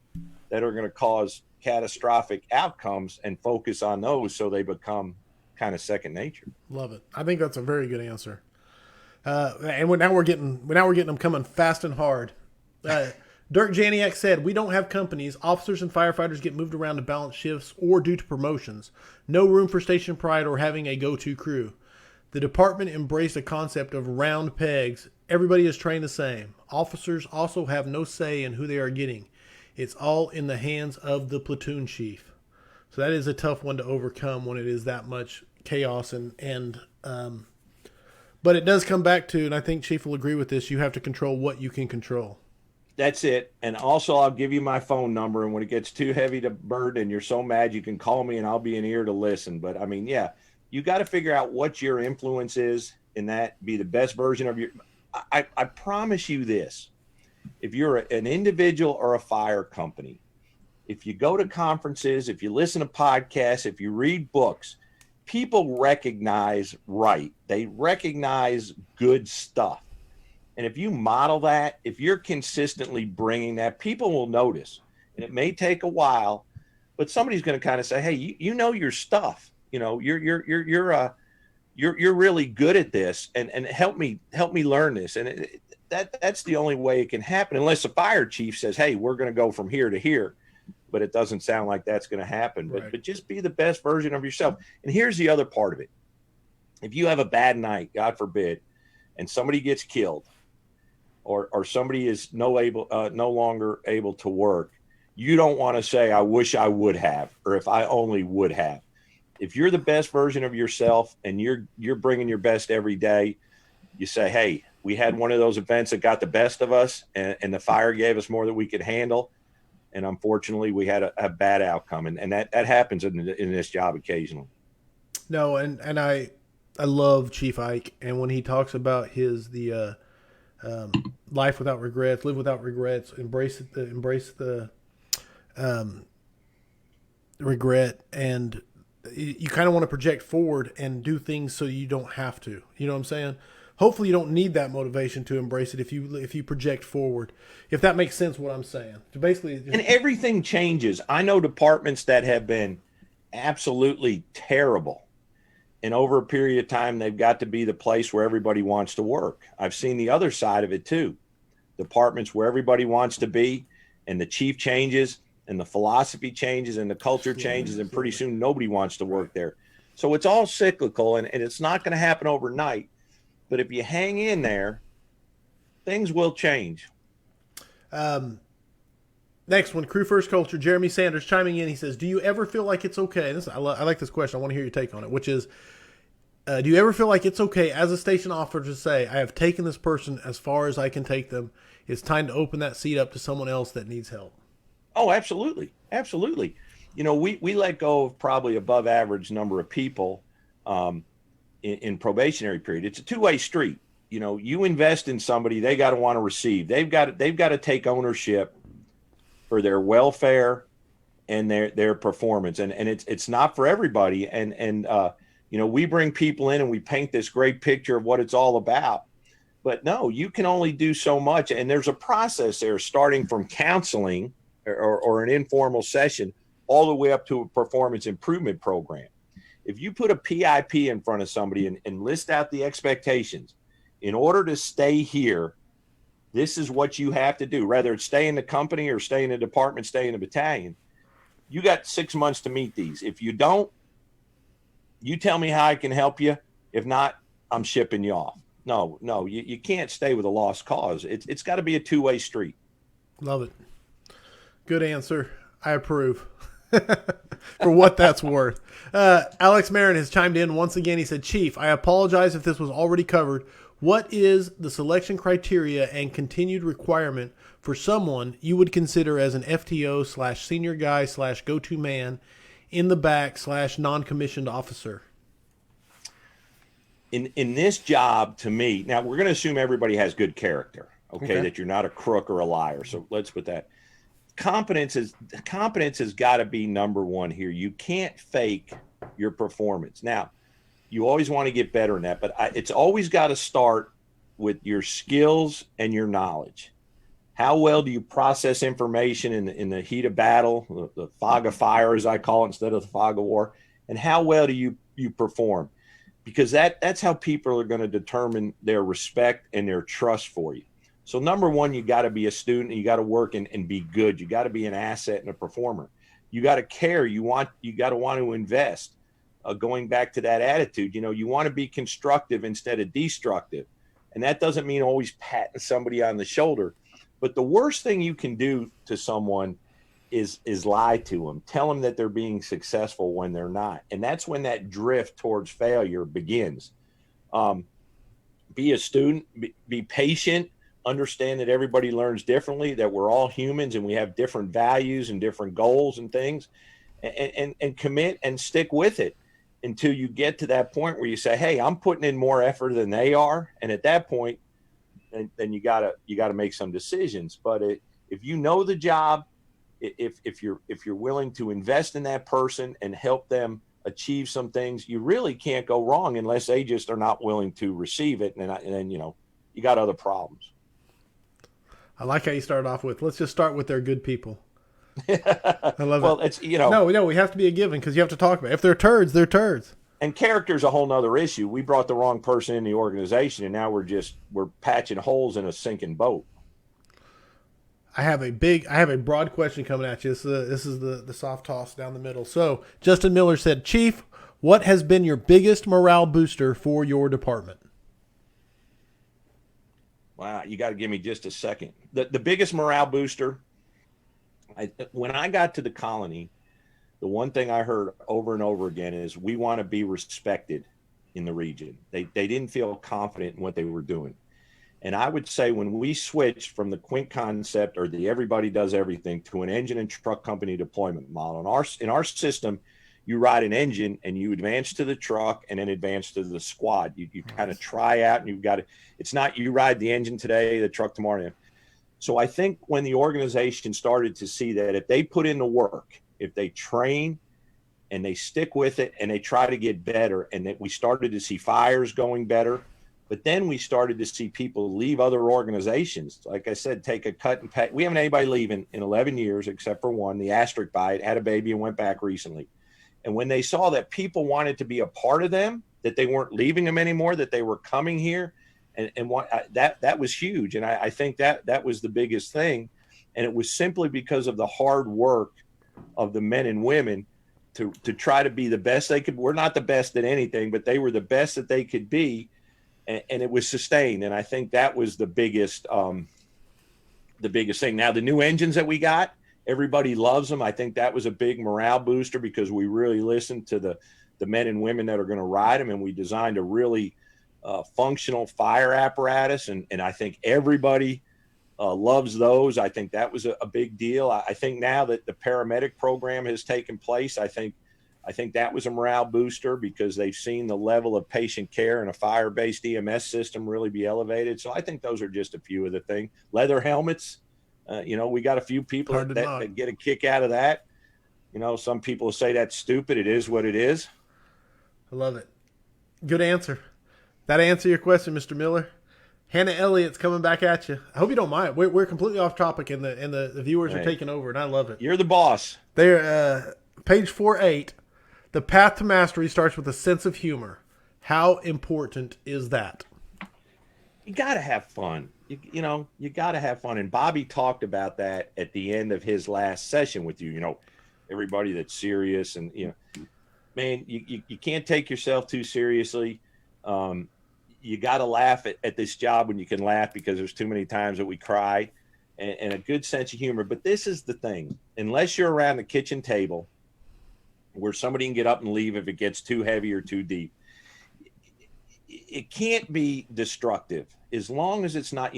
that are going to cause catastrophic outcomes and focus on those so they become kind of second nature. Love it. I think that's a very good answer. And now we're getting them coming fast and hard. Dirk Janiak said, "We don't have companies. Officers and firefighters get moved around to balance shifts or due to promotions. No room for station pride or having a go-to crew. The department embraced a concept of round pegs. Everybody is trained the same. Officers also have no say in who they are getting. It's all in the hands of the platoon chief." So that is a tough one to overcome when it is that much chaos but it does come back to, and I think Chief will agree with this, you have to control what you can control. That's it. And also, I'll give you my phone number. And when it gets too heavy to burden and you're so mad, you can call me and I'll be an ear to listen. But I mean, yeah, you got to figure out what your influence is in that, be the best version of your. I promise you this. If you're an individual or a fire company, if you go to conferences, if you listen to podcasts, if you read books, people recognize they recognize good stuff. And if you model that, if you're consistently bringing that, people will notice. And it may take a while, but somebody's going to kind of say, "Hey, you know your stuff. You're really good at this, and help me learn this." And that's the only way it can happen, unless the fire chief says, "Hey, we're going to go from here to here." But it doesn't sound like that's going to happen. Right. But just be the best version of yourself. And here's the other part of it. If you have a bad night, God forbid, and somebody gets killed, or somebody is no longer able to work, you don't want to say, "I wish I would have," or "if I only would have." If you're the best version of yourself and you're bringing your best every day, you say, "Hey, we had one of those events that got the best of us, and the fire gave us more than we could handle. And unfortunately, we had a bad outcome," and that happens in this job occasionally. No, and I love Chief Ike, and when he talks about the life without regrets, live without regrets, embrace the regret, and you kind of want to project forward and do things so you don't have to. You know what I'm saying? Hopefully you don't need that motivation to embrace it if you project forward. If that makes sense what I'm saying. So basically, and everything changes. I know departments that have been absolutely terrible, and over a period of time they've got to be the place where everybody wants to work. I've seen the other side of it too. Departments where everybody wants to be, and the chief changes, and the philosophy changes, and the culture changes, and pretty soon nobody wants to work there. So it's all cyclical, and it's not going to happen overnight. But if you hang in there, things will change. Next one, crew first culture. Jeremy Sanders chiming in. He says, "Do you ever feel like it's okay?" I like this question. I want to hear your take on it, which is, do you ever feel like it's okay as a station officer to say, "I have taken this person as far as I can take them. It's time to open that seat up to someone else that needs help"? Oh, absolutely. Absolutely. We let go of probably above average number of people in probationary period. It's a two-way street. You invest in somebody, they got to want to receive. They've got to take ownership for their welfare and their performance. And it's not for everybody. And we bring people in and we paint this great picture of what it's all about. But no, you can only do so much. And there's a process there, starting from counseling or an informal session all the way up to a performance improvement program. If you put a PIP in front of somebody and list out the expectations, in order to stay here, this is what you have to do, whether it's stay in the company or stay in the department, stay in the battalion. You got 6 months to meet these. If you don't, You tell me how I can help you. If not, I'm shipping you off. No, you can't stay with a lost cause. It's got to be a two-way street. Love it. Good answer. I approve. For what that's worth. Alex Marin has chimed in once again. He said, Chief, I apologize if this was already covered. What is the selection criteria and continued requirement for someone you would consider as an FTO / senior guy / go-to man in the back / non-commissioned officer? In this job, to me, now we're going to assume everybody has good character, okay, that you're not a crook or a liar. So let's put that. Competence has got to be number one here. You can't fake your performance. Now, you always want to get better in that, but it's always got to start with your skills and your knowledge. How well do you process information in the heat of battle, the fog of fire, as I call it, instead of the fog of war? And how well do you perform? Because that's how people are going to determine their respect and their trust for you. So number one, you got to be a student. You got to work and be good. You got to be an asset and a performer. You got to care. You got to want to invest. Going back to that attitude, you want to be constructive instead of destructive. And that doesn't mean always patting somebody on the shoulder. But the worst thing you can do to someone is lie to them. Tell them that they're being successful when they're not. And that's when that drift towards failure begins. Be a student, be patient, understand that everybody learns differently, that we're all humans and we have different values and different goals and things, and commit and stick with it until you get to that point where you say, hey, I'm putting in more effort than they are. And at that point, then you gotta make some decisions. But if you know the job, if you're willing to invest in that person and help them achieve some things, you really can't go wrong unless they just are not willing to receive it. And then, you got other problems. I like how you started off with, let's just start with they're good people. I love well, it. It's, No, we have to be a given because you have to talk about it. If they're turds, they're turds. And character's a whole nother issue. We brought the wrong person in the organization and now we're patching holes in a sinking boat. I have a broad question coming at you. This is the soft toss down the middle. So Justin Miller said, Chief, what has been your biggest morale booster for your department? Wow, you got to give me just a second. The biggest morale booster, when I got to the colony, the one thing I heard over and over again is we want to be respected in the region. They didn't feel confident in what they were doing. And I would say when we switched from the Quint concept or the everybody does everything to an engine and truck company deployment model, in our system, you ride an engine and you advance to the truck and then advance to the squad. You kind of try out and you've got to, it's not you ride the engine today, the truck tomorrow. So I think when the organization started to see that if they put in the work, if they train and they stick with it and they try to get better, and that we started to see fires going better. But then we started to see people leave other organizations. Like I said, take a cut and pay. We haven't anybody leaving in 11 years except for one, the asterisk by it, had a baby and went back recently. And when they saw that people wanted to be a part of them, that they weren't leaving them anymore, that they were coming here, that was huge. And I think that was the biggest thing. And it was simply because of the hard work of the men and women to try to be the best they could. We're not the best at anything, but they were the best that they could be. And it was sustained. And I think that was the biggest thing. Now, the new engines that we got, everybody loves them. I think that was a big morale booster because we really listened to the men and women that are going to ride them. And we designed a really functional fire apparatus. And I think everybody loves those. I think that was a big deal. I think now that the paramedic program has taken place, I think that was a morale booster because they've seen the level of patient care in a fire-based EMS system really be elevated. So I think those are just a few of the things. Leather helmets, we got a few people that get a kick out of that. Some people say that's stupid. It is what it is. I love it. Good answer. That answer your question, Mr. Miller. Hannah Elliott's coming back at you. I hope you don't mind. We're completely off topic, and the viewers are taking over, and I love it. You're the boss. They're page 4.8. The path to mastery starts with a sense of humor. How important is that? You got to have fun. You got to have fun. And Bobby talked about that at the end of his last session with you. Everybody that's serious and man, you can't take yourself too seriously. You got to laugh at this job when you can laugh, because there's too many times that we cry, and a good sense of humor. But this is the thing: unless you're around the kitchen table where somebody can get up and leave if it gets too heavy or too deep, it can't be destructive as long as it's not,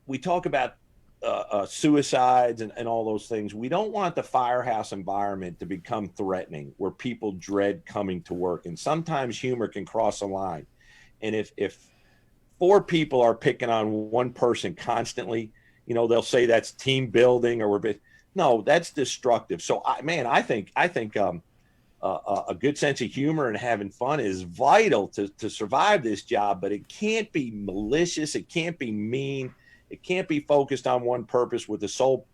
we talk about suicides and all those things. We don't want the firehouse environment to become threatening where people dread coming to work. And sometimes humor can cross a line. And if 4 people are picking on one person constantly, they'll say that's team building, or no, that's destructive. So I think a good sense of humor and having fun is vital to survive this job, but it can't be malicious. It can't be mean. It can't be focused on one purpose with the sole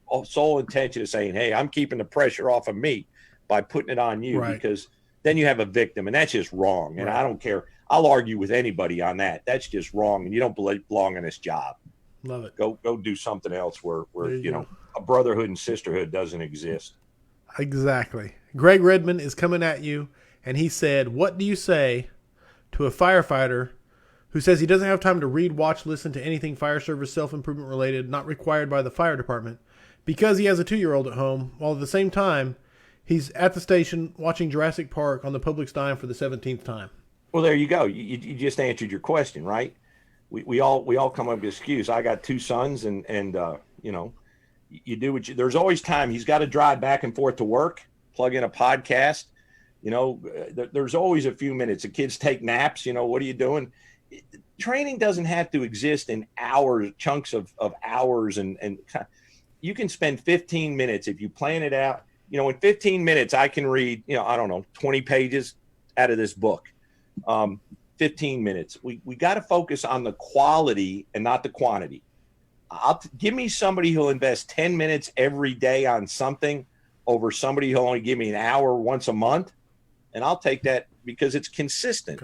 intention of saying, hey, I'm keeping the pressure off of me by putting it on you, right. Because then you have a victim, and that's just wrong. And right. I don't care. I'll argue with anybody on that. That's just wrong. And you don't belong in this job. Love it. Go do something else where a brotherhood and sisterhood doesn't exist. Exactly. Greg Redmond is coming at you, and he said, what do you say to a firefighter who says he doesn't have time to read, watch, listen to anything fire service, self-improvement related, not required by the fire department, because he has a 2-year-old at home, while at the same time, he's at the station watching Jurassic Park on the public's dime for the 17th time? Well, there you go. You just answered your question, right? We all come up with an excuse. I got 2 sons, and you do what there's always time. He's got to drive back and forth to work, plug in a podcast. There's always a few minutes. The kids take naps. What are you doing? Training doesn't have to exist in hours, chunks of hours. And you can spend 15 minutes if you plan it out. In 15 minutes, I can read, 20 pages out of this book. 15 minutes. We got to focus on the quality and not the quantity. Give me somebody who'll invest 10 minutes every day on something over somebody who'll only give me an hour once a month. And I'll take that because it's consistent.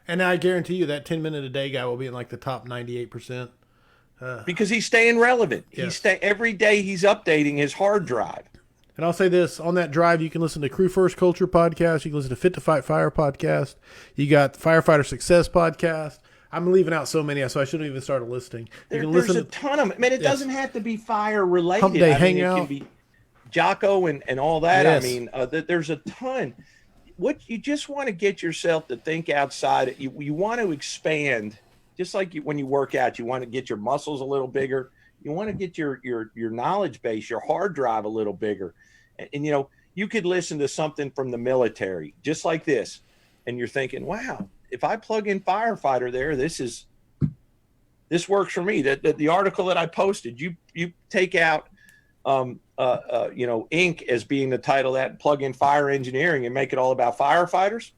And I guarantee you that 10-minute-a-day guy will be in like the top 98%. Because he's staying relevant. Yes. Every day he's updating his hard drive. And I'll say this, on that drive, you can listen to Crew First Culture podcast. You can listen to Fit to Fight Fire podcast. You got the Firefighter Success podcast. I'm leaving out so many, so I shouldn't even start a listing. There's a ton of them. Man, it doesn't have to be fire related. Hump Day Hangout. It can be Jocko and all that. Yes. There's a ton. What you just want to get yourself to think outside. You want to expand, just like when you work out. You want to get your muscles a little bigger. You want to get your knowledge base, your hard drive a little bigger. And you could listen to something from the military, just like this, and you're thinking, wow, if I plug in firefighter there, this works for me. The article that I posted, you take out Inc. as being the title of that, and plug in fire engineering and make it all about firefighters.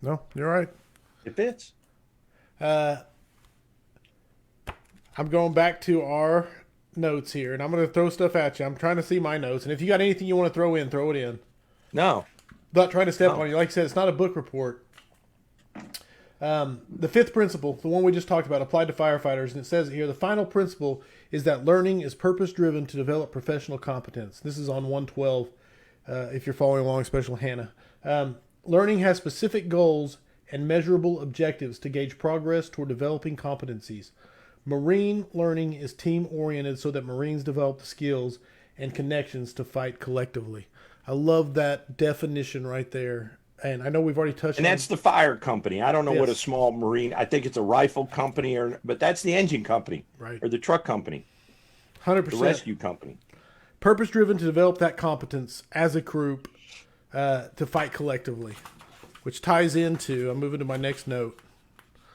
No, you're right. It fits. I'm going back to our notes here, and I'm going to throw stuff at you. I'm trying to see my notes, and if you got anything you want to throw it in. No. Not trying to step on you. Like I said, it's not a book report. The 5th principle, the one we just talked about, applied to firefighters, and it says here, the final principle is that learning is purpose-driven to develop professional competence. This is on 112, if you're following along, Special Hannah. Learning has specific goals and measurable objectives to gauge progress toward developing competencies. Marine learning is team-oriented so that Marines develop the skills and connections to fight collectively. I love that definition right there. And I know we've already touched on... And that's the fire company. I don't know what a Yes. small Marine... I think it's a rifle company, but that's the engine company. Right. Or the truck company. 100%. The rescue company. Purpose-driven to develop that competence as a group to fight collectively, which ties into... I'm moving to my next note.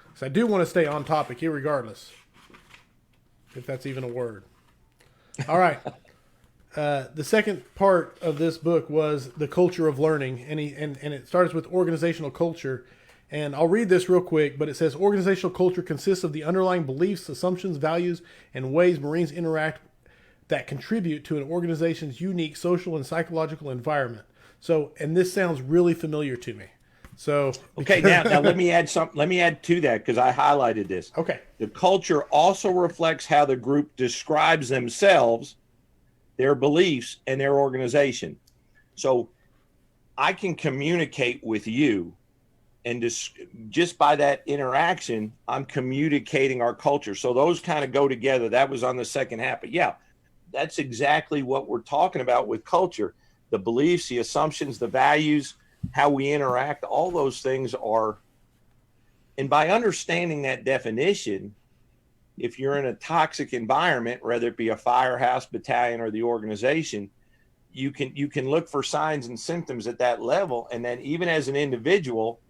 Because I do want to stay on topic here regardless. If that's even a word. All right. The second part of this book was the culture of learning, and it starts with organizational culture. And I'll read this real quick, but it says organizational culture consists of the underlying beliefs, assumptions, values, and ways Marines interact that contribute to an organization's unique social and psychological environment. So, and this sounds really familiar to me. So okay, now let me add something. Let me add to that because I highlighted this. Okay. The culture also reflects how the group describes themselves, their beliefs, and their organization. So I can communicate with you, and just by that interaction, I'm communicating our culture. So those kind of go together. That was on the second half. But yeah, that's exactly what we're talking about with culture. The beliefs, the assumptions, the values, how we interact, all those things are. And by understanding that definition, if you're in a toxic environment, whether it be a firehouse, battalion, or the organization, you can look for signs and symptoms at that level. And then even as an individual,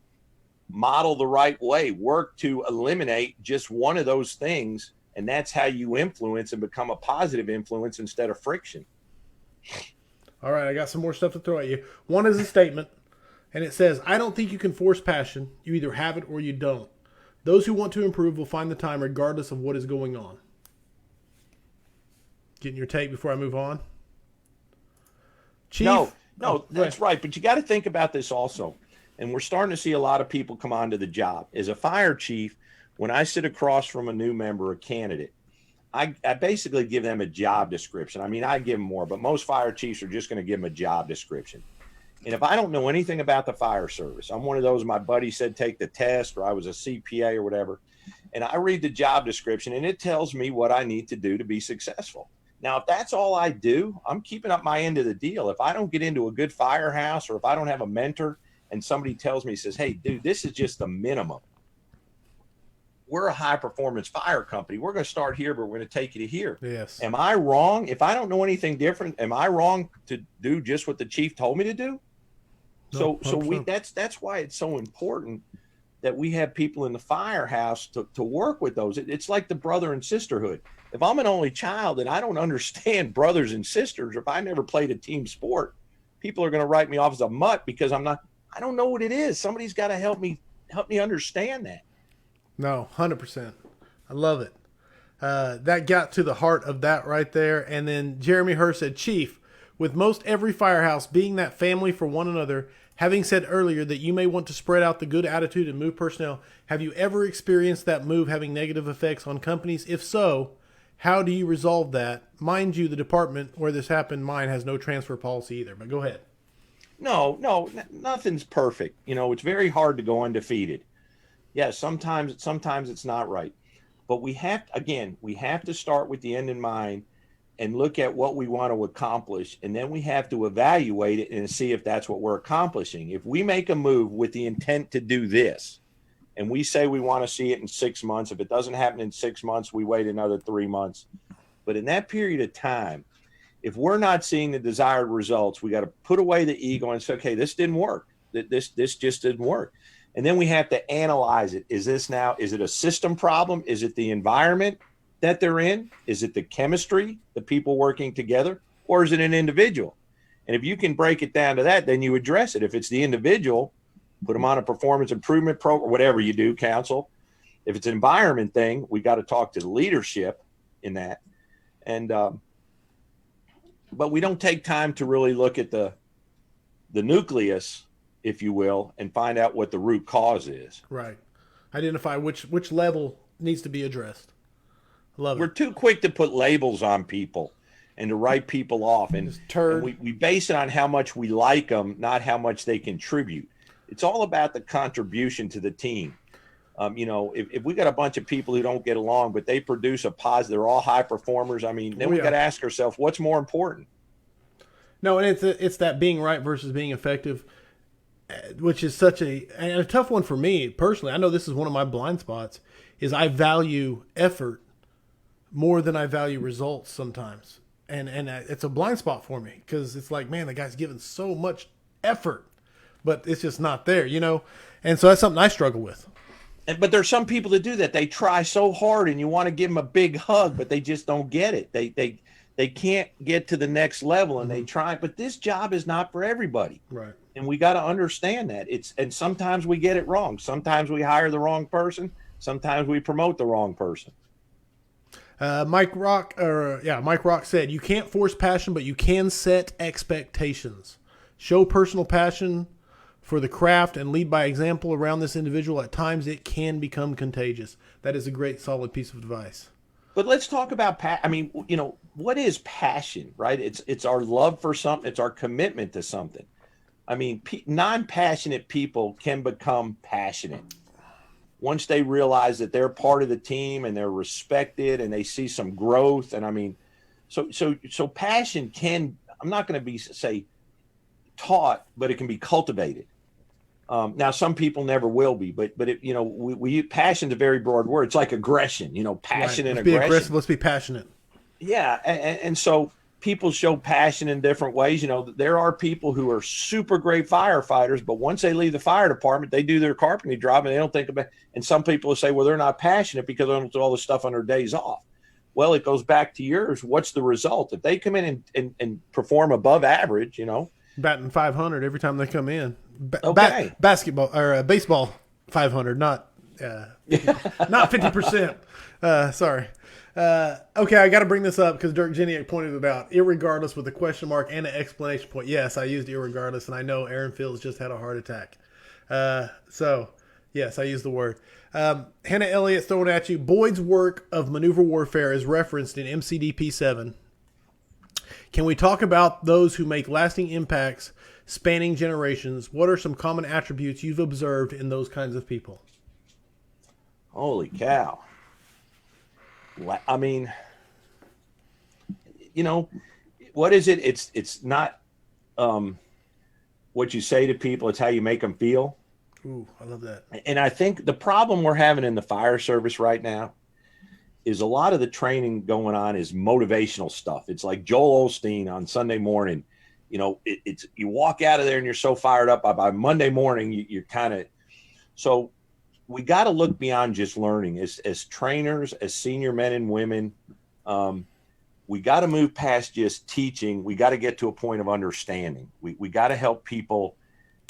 model the right way, work to eliminate just one of those things. And that's how you influence and become a positive influence instead of friction. All right, I got some more stuff to throw at you. One is a statement, and it says, I don't think you can force passion. You either have it or you don't. Those who want to improve will find the time regardless of what is going on. Getting your take before I move on? Chief? No, that's right. But you got to think about this also. And we're starting to see a lot of people come onto the job. As a fire chief, when I sit across from a new member, a candidate, I basically give them a job description. I mean, I give them more, but most fire chiefs are just going to give them a job description. And if I don't know anything about the fire service, I'm one of those, my buddy said, take the test, or I was a CPA or whatever. And I read the job description and it tells me what I need to do to be successful. Now, if that's all I do, I'm keeping up my end of the deal. If I don't get into a good firehouse, or if I don't have a mentor and somebody tells me, says, hey, dude, this is just the minimum. We're a high performance fire company. We're going to start here, but we're going to take you to here. Yes. Am I wrong? If I don't know anything different, am I wrong to do just what the chief told me to do? No, that's why it's so important that we have people in the firehouse to work with those. It's like the brother and sisterhood. If I'm an only child and I don't understand brothers and sisters, or if I never played a team sport, people are going to write me off as a mutt because I don't know what it is. Somebody's got to help me understand that. No, 100%. I love it. That got to the heart of that right there. And then Jeremy Hurst said, Chief, with most every firehouse being that family for one another, having said earlier that you may want to spread out the good attitude and move personnel, have you ever experienced that move having negative effects on companies? If so, how do you resolve that? Mind you, the department where this happened, mine, has no transfer policy either. But go ahead. No, nothing's perfect. It's very hard to go undefeated. Yeah, sometimes it's not right. But we have to start with the end in mind and look at what we want to accomplish. And then we have to evaluate it and see if that's what we're accomplishing. If we make a move with the intent to do this, and we say we want to see it in 6 months, if it doesn't happen in 6 months, we wait another 3 months. But in that period of time, if we're not seeing the desired results, we got to put away the ego and say, okay, this didn't work. This just didn't work. And then we have to analyze it. Is it a system problem? Is it the environment that they're in? Is it the chemistry, the people working together? Or is it an individual? And if you can break it down to that, then you address it. If it's the individual, put them on a performance improvement program, whatever you do, counsel. If it's an environment thing, we got to talk to the leadership in that. And, but we don't take time to really look at the nucleus, if you will, and find out what the root cause is. Right. Identify which level needs to be addressed. Love it. We're too quick to put labels on people and to write people off. And we base it on how much we like them, not how much they contribute. It's all about the contribution to the team. If we got a bunch of people who don't get along, but they produce a positive, they're all high performers. I mean, then we got to ask ourselves, what's more important? No, and it's that being right versus being effective, which is such a tough one for me personally. I know this is one of my blind spots, is I value effort more than I value results sometimes. And it's a blind spot for me because it's like, man, the guy's giving so much effort, but it's just not there, And so that's something I struggle with. But there's some people that do that. They try so hard and you want to give them a big hug, but they just don't get it. They can't get to the next level and they try, but this job is not for everybody. Right. And we got to understand that. And sometimes we get it wrong. Sometimes we hire the wrong person. Sometimes we promote the wrong person. Mike Rock said, you can't force passion, but you can set expectations. Show personal passion for the craft and lead by example around this individual. At times it can become contagious. That is a great, solid piece of advice. But let's talk about what is passion, right? It's our love for something. It's our commitment to something. I mean, non-passionate people can become passionate once they realize that they're part of the team and they're respected and they see some growth. And I mean, so passion can, I'm not going to be say taught, but it can be cultivated. Now, some people never will be, but it, you know, we passion's a very broad word. It's like aggression, you know, passion and aggression. Be aggressive. Let's be passionate. Yeah, and so people show passion in different ways. You know, there are people who are super great firefighters, but once they leave the fire department, they do their carpentry job and they don't think about. And some people will say, well, they're not passionate because they don't do all this stuff on their days off. Well, it goes back to yours. What's the result? If they come in and perform above average, you know, batting 500 every time they come in. Basketball or baseball 500, not 50%. Sorry. Okay, I got to bring this up because Dirk Jeniak pointed it out. Irregardless with a question mark and an exclamation point. Yes, I used irregardless, and I know Aaron Fields just had a heart attack. So, yes, I used the word. Hannah Elliott's throwing at you. Boyd's work of maneuver warfare is referenced in MCDP 7. Can we talk about those who make lasting impacts spanning generations? What are some common attributes you've observed in those kinds of people? Holy cow. I mean, you know, what is it? It's not what you say to people. It's how you make them feel. Ooh, I love that. And I think the problem we're having in the fire service right now is a lot of the training going on is motivational stuff. It's like Joel Osteen on Sunday morning. You know, it's you walk out of there and you're so fired up by Monday morning, you're kind of so. We got to look beyond just learning as trainers, as senior men and women. We got to move past just teaching. We got to get to a point of understanding. We got to help people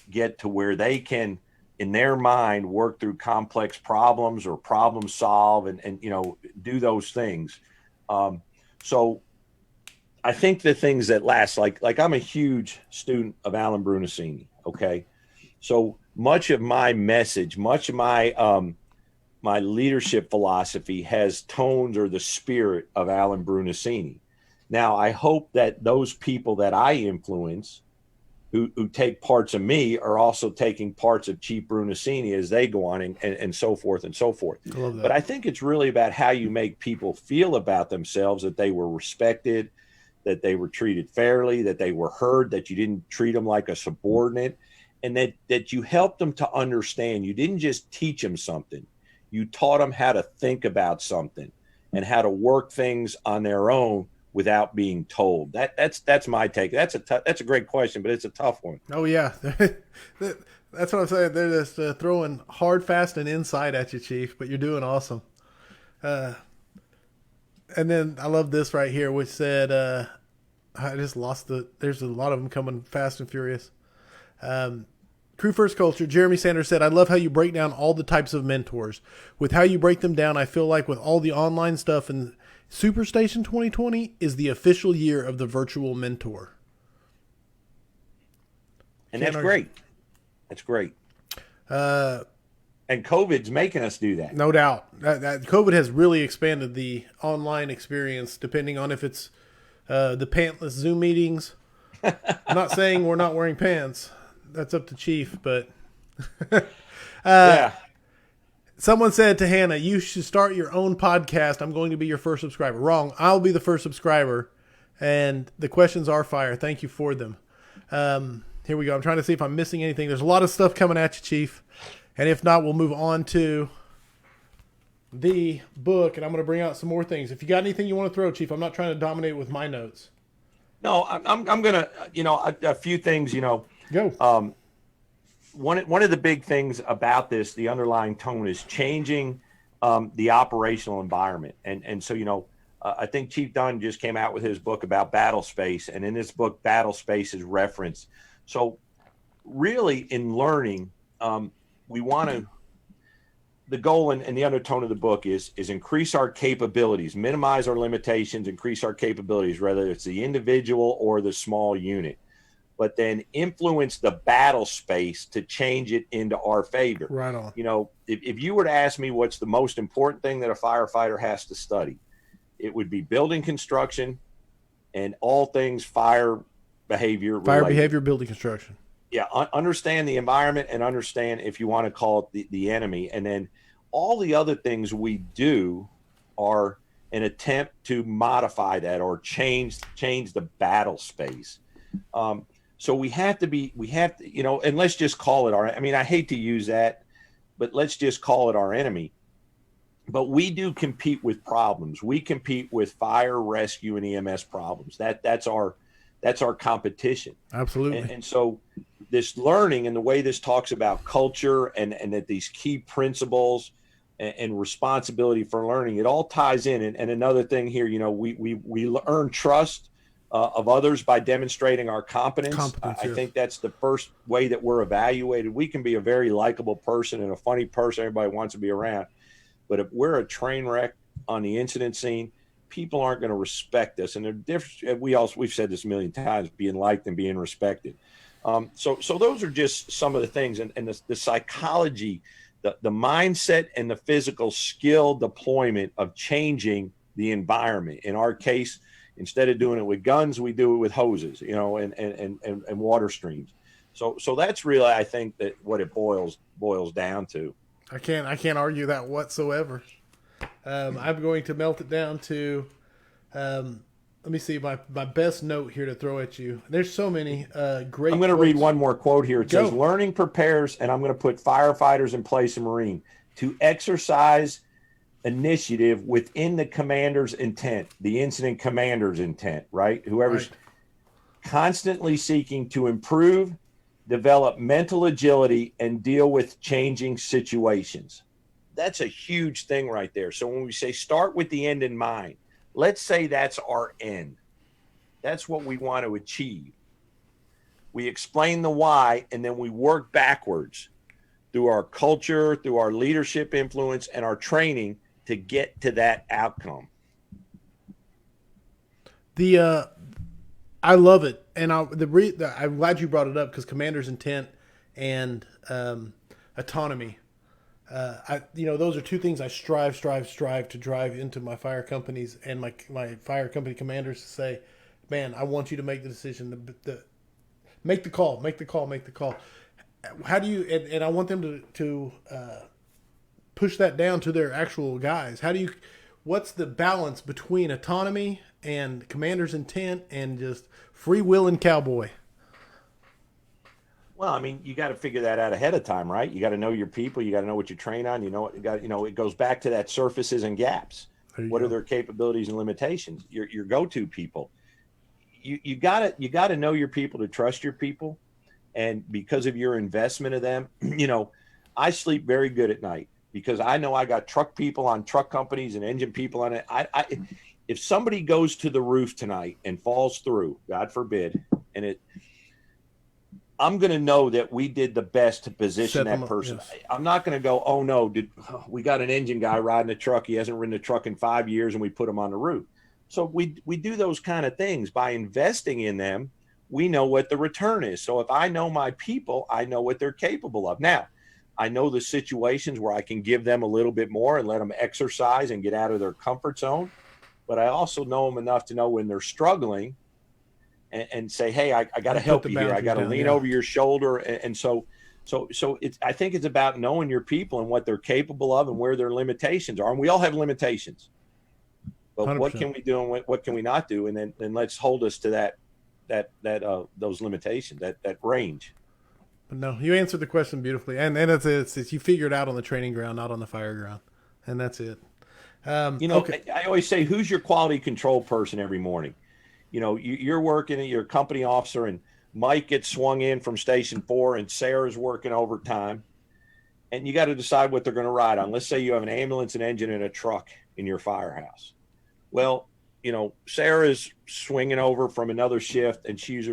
get to where they can, in their mind, work through complex problems or problem solve and you know, do those things. So I think the things that last, like I'm a huge student of Alan Brunacini. Okay. So much of my message, much of my my leadership philosophy has tones or the spirit of Alan Brunacini. Now, I hope that those people that I influence who take parts of me are also taking parts of Chief Brunacini as they go on and so forth and so forth. I love that. But I think it's really about how you make people feel about themselves, that they were respected, that they were treated fairly, that they were heard, that you didn't treat them like a subordinate. And that you helped them to understand. You didn't just teach them something. You taught them how to think about something and how to work things on their own without being told. That's my take. That's a great question, but it's a tough one. Oh, yeah. That's what I'm saying. They're just throwing hard, fast, and inside at you, Chief, but you're doing awesome. And then I love this right here, which said, I just lost there's a lot of them coming fast and furious. Crew First Culture, Jeremy Sanders said, I love how you break down all the types of mentors. With how you break them down, I feel like with all the online stuff and Superstation 2020 is the official year of the virtual mentor. And that's great. That's great. And COVID's making us do that. No doubt. That COVID has really expanded the online experience, depending on if it's the pantless Zoom meetings. I'm not saying we're not wearing pants. That's up to Chief, but yeah. Someone said to Hannah, you should start your own podcast. I'm going to be your first subscriber. Wrong. I'll be the first subscriber. And the questions are fire. Thank you for them. Here we go. I'm trying to see if I'm missing anything. There's a lot of stuff coming at you, Chief. And if not, we'll move on to the book. And I'm going to bring out some more things. If you got anything you want to throw, Chief, I'm not trying to dominate with my notes. No, I'm going to, a few things, Go. One of the big things about this, the underlying tone, is changing the operational environment. And so, I think Chief Dunn just came out with his book about battle space. And in this book, battle space is referenced. So really in learning, we want to, the goal and the undertone of the book is increase our capabilities, minimize our limitations, increase our capabilities, whether it's the individual or the small unit, but then influence the battle space to change it into our favor. Right on. If you were to ask me what's the most important thing that a firefighter has to study, it would be building construction, and all things fire behavior Fire related. behavior, building construction. Yeah, understand the environment and understand, if you want to call it, the enemy. And then all the other things we do are an attempt to modify that or change the battle space. So we have to, and let's just call it I mean, I hate to use that, but let's just call it our enemy. But we do compete with problems. We compete with fire, rescue, and EMS problems. That's our competition. Absolutely. And so this learning and the way this talks about culture and that these key principles and responsibility for learning, it all ties in. And another thing here, we earn trust of others by demonstrating our competence. I think that's the first way that we're evaluated. We can be a very likable person and a funny person everybody wants to be around. But if we're a train wreck on the incident scene, people aren't going to respect us. And they're different. We've said this a million times, being liked and being respected. So those are just some of the things, and the psychology, the mindset, and the physical skill deployment of changing the environment. In our case, instead of doing it with guns, we do it with hoses, and water streams. So that's really, I think, that what it boils down to. I can't argue that whatsoever. I'm going to melt it down to, let me see, my best note here to throw at you. There's so many great. I'm going to read one more quote here. It says, learning prepares, and I'm going to put firefighters in place in Marine, to exercise initiative within the commander's intent, the incident commander's intent, right? Whoever's constantly seeking to improve, develop mental agility, and deal with changing situations. That's a huge thing right there. So when we say start with the end in mind, let's say that's our end. That's what we want to achieve. We explain the why, and then we work backwards through our culture, through our leadership influence, and our training to get to that outcome. I love it, and I'm glad you brought it up, because commander's intent and autonomy. Those are two things I strive to drive into my fire companies and my fire company commanders, to say, man, I want you to make the decision, make the call. How do you, and I want them to push that down to their actual guys. What's the balance between autonomy and commander's intent and just free will and cowboy? Well, I mean, you got to figure that out ahead of time, right? You got to know your people. You got to know what you train on. It goes back to that surfaces and gaps. What are their capabilities and limitations? Your go-to people. You got to know your people to trust your people, and because of your investment of them, I sleep very good at night because I know I got truck people on truck companies and engine people on it. If somebody goes to the roof tonight and falls through, God forbid, I'm going to know that we did the best to position that person. Yes. I'm not going to go, oh no, we got an engine guy riding a truck. He hasn't ridden a truck in 5 years, and we put him on the roof. So we do those kind of things by investing in them. We know what the return is. So if I know my people, I know what they're capable of. Now, I know the situations where I can give them a little bit more and let them exercise and get out of their comfort zone. But I also know them enough to know when they're struggling and say, hey, I got to help you here. I got to lean over your shoulder. And so I think it's about knowing your people and what they're capable of and where their limitations are. And we all have limitations. But 100%. What can we do and what can we not do? And then let's hold us to those limitations, that range. But no, you answered the question beautifully. And it's you figure it out on the training ground, not on the fire ground. And that's it. Okay. I always say, who's your quality control person every morning? You're working, you're a company officer, and Mike gets swung in from station 4 and Sarah's working overtime, and you got to decide what they're going to ride on. Let's say you have an ambulance, an engine, and a truck in your firehouse. Well, Sarah's swinging over from another shift, and she's,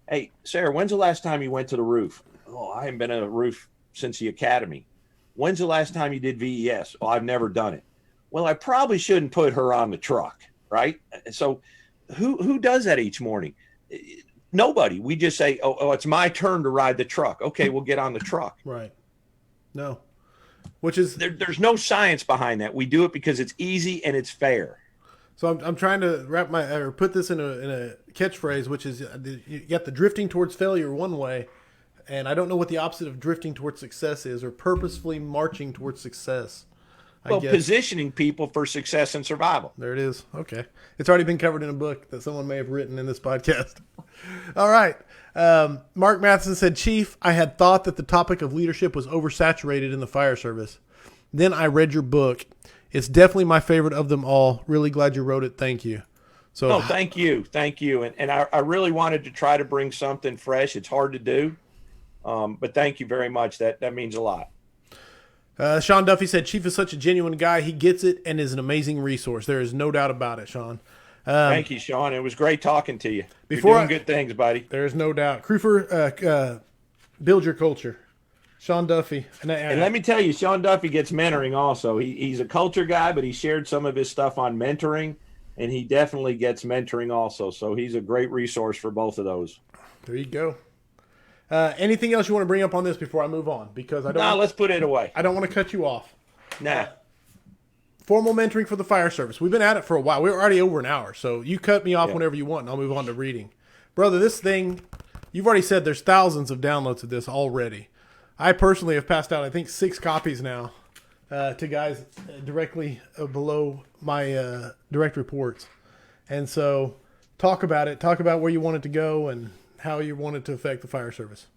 hey, Sarah, when's the last time you went to the roof? Oh, I haven't been on a roof since the academy. When's the last time you did VES? Oh, I've never done it. Well, I probably shouldn't put her on the truck, right? So who does that each morning? Nobody. We just say, oh, it's my turn to ride the truck. Okay, we'll get on the truck. Right. No. Which is... There's no science behind that. We do it because it's easy and it's fair. So I'm trying to put this in a catchphrase, which is you got the drifting towards failure one way, and I don't know what the opposite of drifting towards success is, or purposefully marching towards success. I guess. Positioning people for success and survival. There it is. Okay. It's already been covered in a book that someone may have written in this podcast. All right. Mark Matheson said, Chief, I had thought that the topic of leadership was oversaturated in the fire service. Then I read your book. It's definitely my favorite of them all. Really glad you wrote it. Thank you. So, no, thank you. Thank you. And I really wanted to try to bring something fresh. It's hard to do. But thank you very much. That means a lot. Sean Duffy said, Chief is such a genuine guy. He gets it and is an amazing resource. There is no doubt about it, Sean. Thank you, Sean. It was great talking to you. You're doing good things, buddy. There's no doubt. Crufer, build your culture. Sean Duffy. And let me tell you, Sean Duffy gets mentoring also. He's a culture guy, but he shared some of his stuff on mentoring, and he definitely gets mentoring also. So he's a great resource for both of those. There you go. Anything else you want to bring up on this before I move on? Because let's put it away. I don't want to cut you off. Nah. Formal mentoring for the fire service. We've been at it for a while. We're already over an hour, so you cut me off whenever you want, and I'll move on to reading. Brother, this thing, you've already said there's thousands of downloads of this already. I personally have passed out, I think, 6 copies now to guys directly below my direct reports. And so talk about it. Talk about where you want it to go and how you want it to affect the fire service.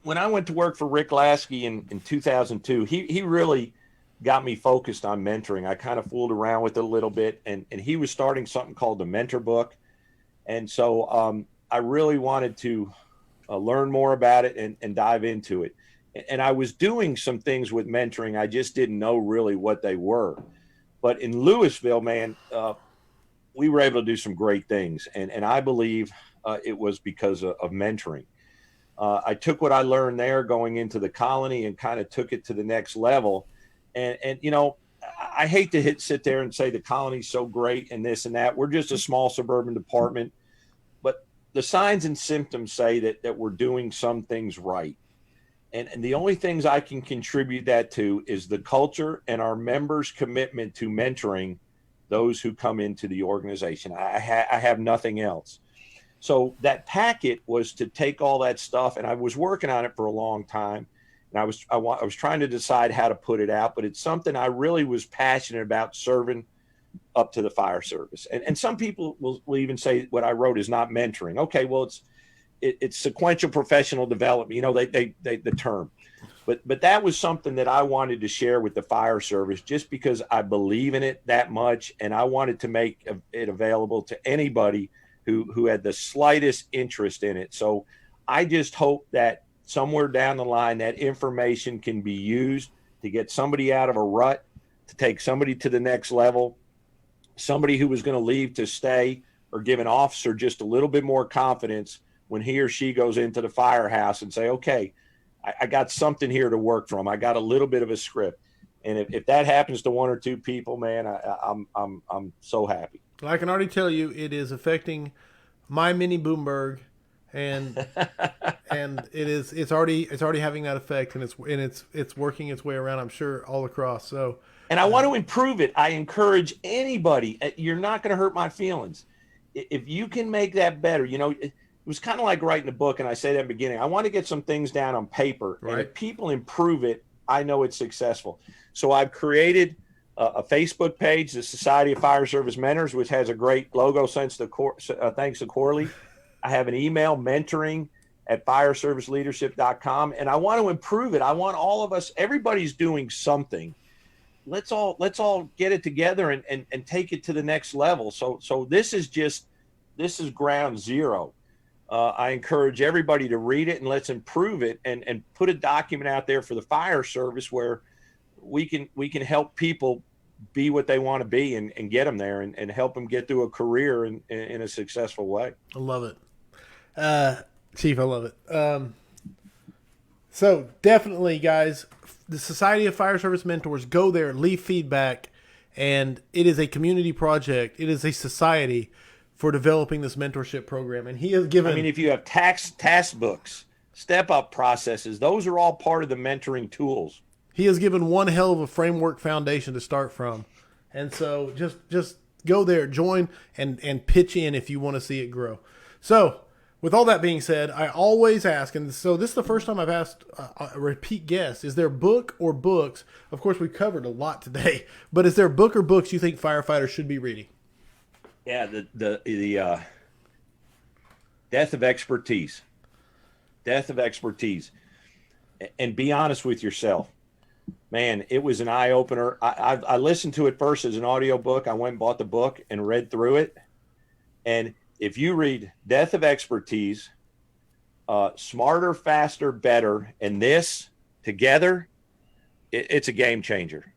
When I went to work for Rick Lasky in 2002, he really got me focused on mentoring. I kind of fooled around with it a little bit, and he was starting something called the Mentor Book. And so I really wanted to learn more about it and dive into it. And I was doing some things with mentoring. I just didn't know really what they were. But in Louisville, man, we were able to do some great things. And I believe it was because of mentoring. I took what I learned there going into the colony and kind of took it to the next level. And you know, I hate to sit there and say the colony's so great and this and that. We're just a small suburban department. But the signs and symptoms say that we're doing some things right. And the only things I can contribute that to is the culture and our members' commitment to mentoring those who come into the organization. I have nothing else. So that packet was to take all that stuff, and I was working on it for a long time. And I was trying to decide how to put it out, but it's something I really was passionate about serving up to the fire service. And some people will even say what I wrote is not mentoring. Okay, well, it's sequential professional development. You know, the term. But that was something that I wanted to share with the fire service just because I believe in it that much, and I wanted to make it available to anybody who had the slightest interest in it. So I just hope that somewhere down the line that information can be used to get somebody out of a rut, to take somebody to the next level, somebody who was going to leave to stay, or give an officer just a little bit more confidence when he or she goes into the firehouse and say, okay, I got something here to work from. I got a little bit of a script. And if that happens to 1 or 2 people, man, I'm so happy. Well, I can already tell you it is affecting my mini Boomberg, and it's already having that effect, and it's working its way around, I'm sure, all across. So, and I want to improve it. I encourage anybody. You're not going to hurt my feelings if you can make that better. You know, it was kind of like writing a book, and I say that in the beginning. I want to get some things down on paper, right. And if people improve it, I know it's successful. So I've created a Facebook page, the Society of Fire Service Mentors, which has a great logo thanks to Corley. I have an email, mentoring@fireserviceleadership.com, and I want to improve it. I want all of us, everybody's doing something. Let's all get it together and take it to the next level. So this is ground zero. I encourage everybody to read it, and let's improve it and put a document out there for the fire service where we can help people be what they want to be and get them there and help them get through a career in a successful way. I love it. Chief, I love it. So definitely, guys, the Society of Fire Service Mentors, go there, leave feedback, and it is a community project. It is a society for developing this mentorship program. And he has given... I mean, if you have task books, step-up processes, those are all part of the mentoring tools. He has given one hell of a framework foundation to start from. And so just go there, join, and pitch in if you want to see it grow. So with all that being said, I always ask, and so this is the first time I've asked a repeat guest, is there a book or books? Of course, we've covered a lot today, but is there a book or books you think firefighters should be reading? Yeah, the Death of Expertise. Death of Expertise. And be honest with yourself. Man, it was an eye-opener. I listened to it first as an audiobook. I went and bought the book and read through it. And if you read Death of Expertise, Smarter, Faster, Better, and this together, it's a game changer.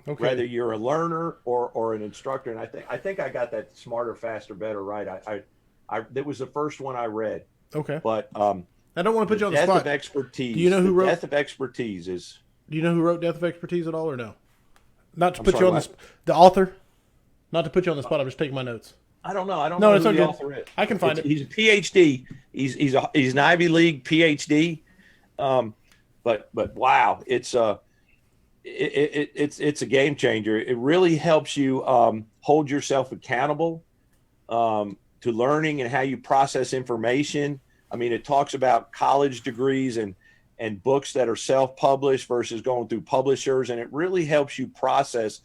Okay. Whether you're a learner or an instructor, and I think I got that Smarter, Faster, Better right. That was the first one I read. Okay. But I don't want to put you on the spot. Death of Expertise. Do you know who wrote Death of Expertise? Do you know who wrote Death of Expertise at all, or no? Not to put you on the author. Not to put you on the spot. I'm just taking my notes. I don't know. I don't know who the author is. I can find it. He's a PhD. He's an Ivy League PhD. But wow, it's a game changer. It really helps you hold yourself accountable to learning and how you process information. I mean, it talks about college degrees and books that are self-published versus going through publishers, and it really helps you process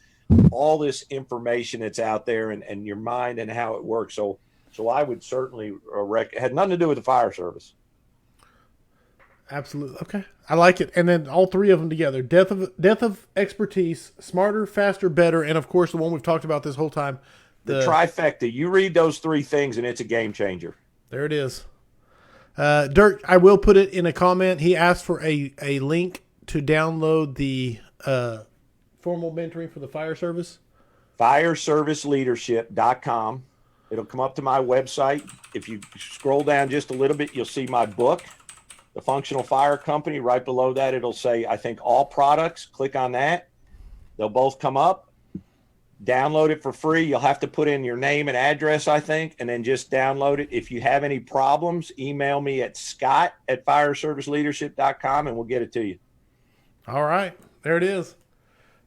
all this information that's out there and your mind and how it works. So I would certainly recommend. It had nothing to do with the fire service. Absolutely. Okay. I like it. And then all three of them together. Death of Expertise, Smarter, Faster, Better, and of course the one we've talked about this whole time. The trifecta. You read those three things and it's a game changer. There it is. Dirk, I will put it in a comment. He asked for a link to download the formal mentoring for the fire service. Fireserviceleadership.com. It'll come up to my website. If you scroll down just a little bit, you'll see my book, The Functional Fire Company. Right below that, it'll say, I think, all products. Click on that. They'll both come up. Download it for free. You'll have to put in your name and address, I think, and then just download it. If you have any problems, email me at scott@fireserviceleadership.com and we'll get it to you. All right. There it is.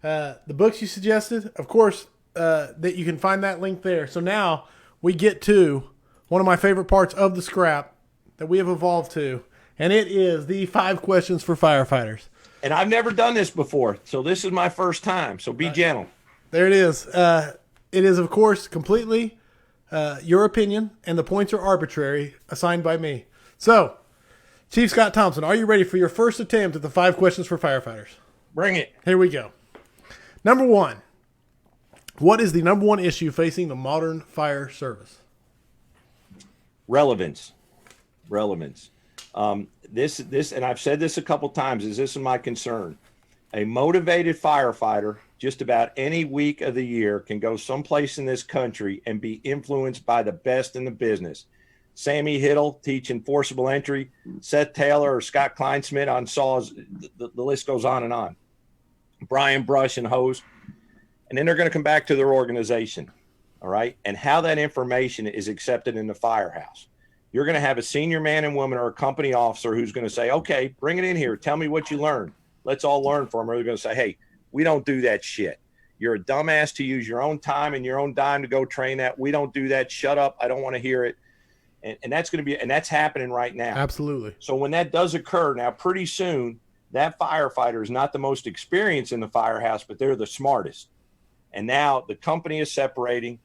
The books you suggested, of course, that you can find that link there. So now we get to one of my favorite parts of the scrap that we have evolved to, and it is the 5 questions for firefighters. And I've never done this before, so this is my first time, so be gentle. There it is. It is, of course, completely your opinion, and the points are arbitrary, assigned by me. So, Chief Scott Thompson, are you ready for your first attempt at the 5 questions for firefighters? Bring it. Here we go. Number 1. What is the number 1 issue facing the modern fire service? Relevance. This, and I've said this a couple times, this is my concern. A motivated firefighter just about any week of the year can go someplace in this country and be influenced by the best in the business. Sammy Hiddle teaching forcible entry, Seth Taylor or Scott Kleinsmith on saws, the list goes on and on. Brian Brush and hose. And then they're going to come back to their organization, all right? And how that information is accepted in the Firehouse. You're going to have a senior man and woman or a company officer who's going to say, okay, bring it in here. Tell me what you learned. Let's all learn from them. Or they're going to say, hey, we don't do that shit. You're a dumbass to use your own time and your own dime to go train that. We don't do that. Shut up. I don't want to hear it. And that's going to be, and that's happening right now. Absolutely. So when that does occur, now pretty soon, that firefighter is not the most experienced in the Firehouse, but they're the smartest. And now the company is separating.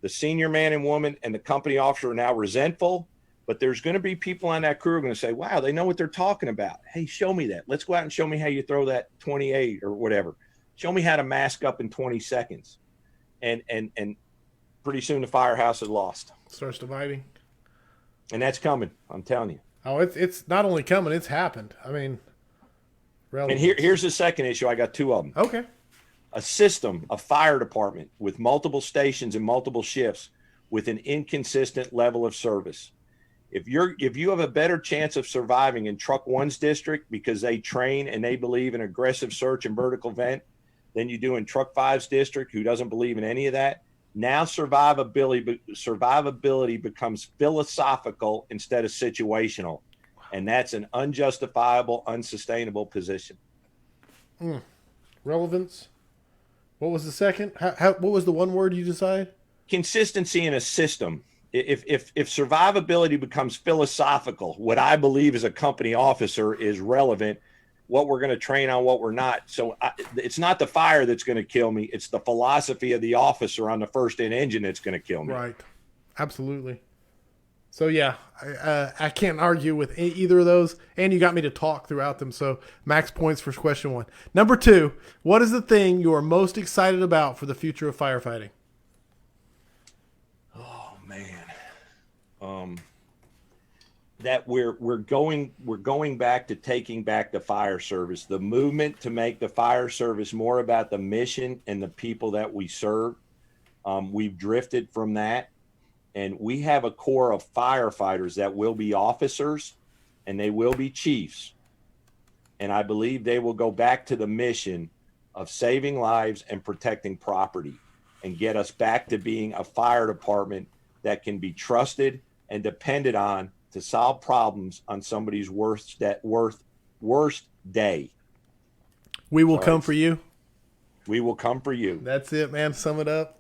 The senior man and woman and the company officer are now resentful. But there's going to be people on that crew who are going to say, wow, they know what they're talking about. Hey, show me that. Let's go out and show me how you throw that 28 or whatever. Show me how to mask up in 20 seconds. And pretty soon the Firehouse is lost. Starts dividing. And that's coming, I'm telling you. Oh, it's not only coming, it's happened. I mean, relevant. And here's the second issue. I got 2 of them. Okay. A system, a fire department with multiple stations and multiple shifts with an inconsistent level of service. If you have a better chance of surviving in Truck 1's district because they train and they believe in aggressive search and vertical vent than you do in Truck 5's district, who doesn't believe in any of that, now survivability becomes philosophical instead of situational. And that's an unjustifiable, unsustainable position. Relevance, What was the second? What was the one word you decided? Consistency in a system. If survivability becomes philosophical, what I believe as a company officer is relevant, what we're going to train on, what we're not. So it's not the fire that's going to kill me. It's the philosophy of the officer on the first in engine that's going to kill me. Right. Absolutely. So yeah, I can't argue with either of those, and you got me to talk throughout them. So max points for question 1. Number 2, what is the thing you are most excited about for the future of firefighting? Oh man, that we're going back to taking back the fire service. The movement to make the fire service more about the mission and the people that we serve. We've drifted from that. And we have a core of firefighters that will be officers and they will be chiefs. And I believe they will go back to the mission of saving lives and protecting property and get us back to being a fire department that can be trusted and depended on to solve problems on somebody's worst day. We will come for you. We will come for you. That's it, man. Sum it up.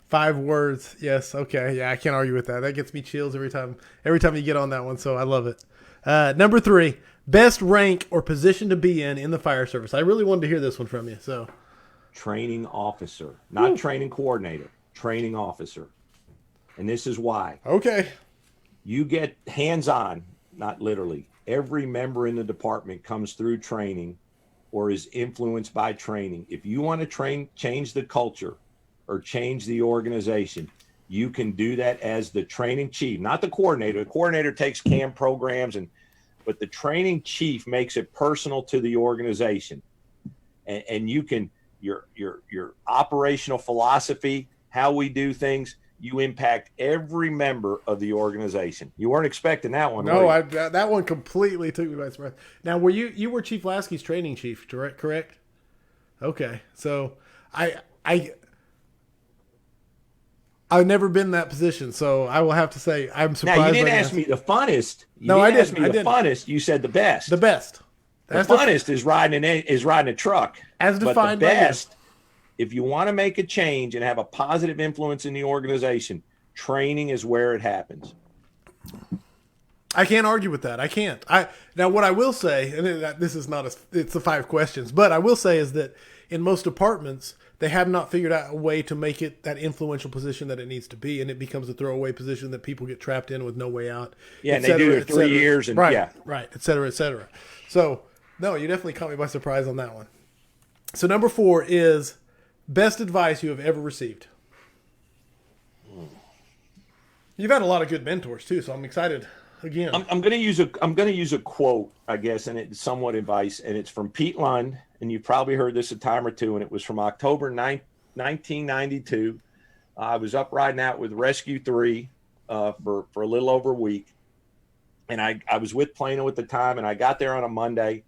5 words. Yes. Okay. Yeah, I can't argue with that. That gets me chills every time you get on that one. So I love it. Number 3, best rank or position to be in the fire service. I really wanted to hear this one from you. So, training officer, not training coordinator, training officer. And this is why. Okay. You get hands-on, not literally. Every member in the department comes through training or is influenced by training. If you want to change the culture, or change the organization, you can do that as the training chief, not the coordinator. The coordinator takes CAM programs, but the training chief makes it personal to the organization. And you can, your operational philosophy, how we do things, you impact every member of the organization. You weren't expecting that one. No, that one completely took me by surprise. Now, you were Chief Lasky's training chief, correct? Okay. So I've never been in that position, so I will have to say I'm surprised. Now, you didn't ask me the funnest. I didn't. Funnest. You said the best. The best. The funnest is riding a truck. As defined by the best, if you want to make a change and have a positive influence in the organization, training is where it happens. I can't argue with that. I can't. Now, what I will say, and this is not it's the 5 questions, but I will say is that in most departments, they have not figured out a way to make it that influential position that it needs to be, and it becomes a throwaway position that people get trapped in with no way out. Yeah, and they do their 3 years. And right, et cetera, et cetera. So, no, you definitely caught me by surprise on that one. So, number 4 is best advice you have ever received. You've had a lot of good mentors, too, so I'm excited. Again, I'm going to use a quote, I guess, and it's somewhat advice, and it's from Pete Lund, and you've probably heard this a time or two, and it was from October 9th, 1992. I was up riding out with Rescue 3 for a little over a week, and I was with Plano at the time, and I got there on a Monday,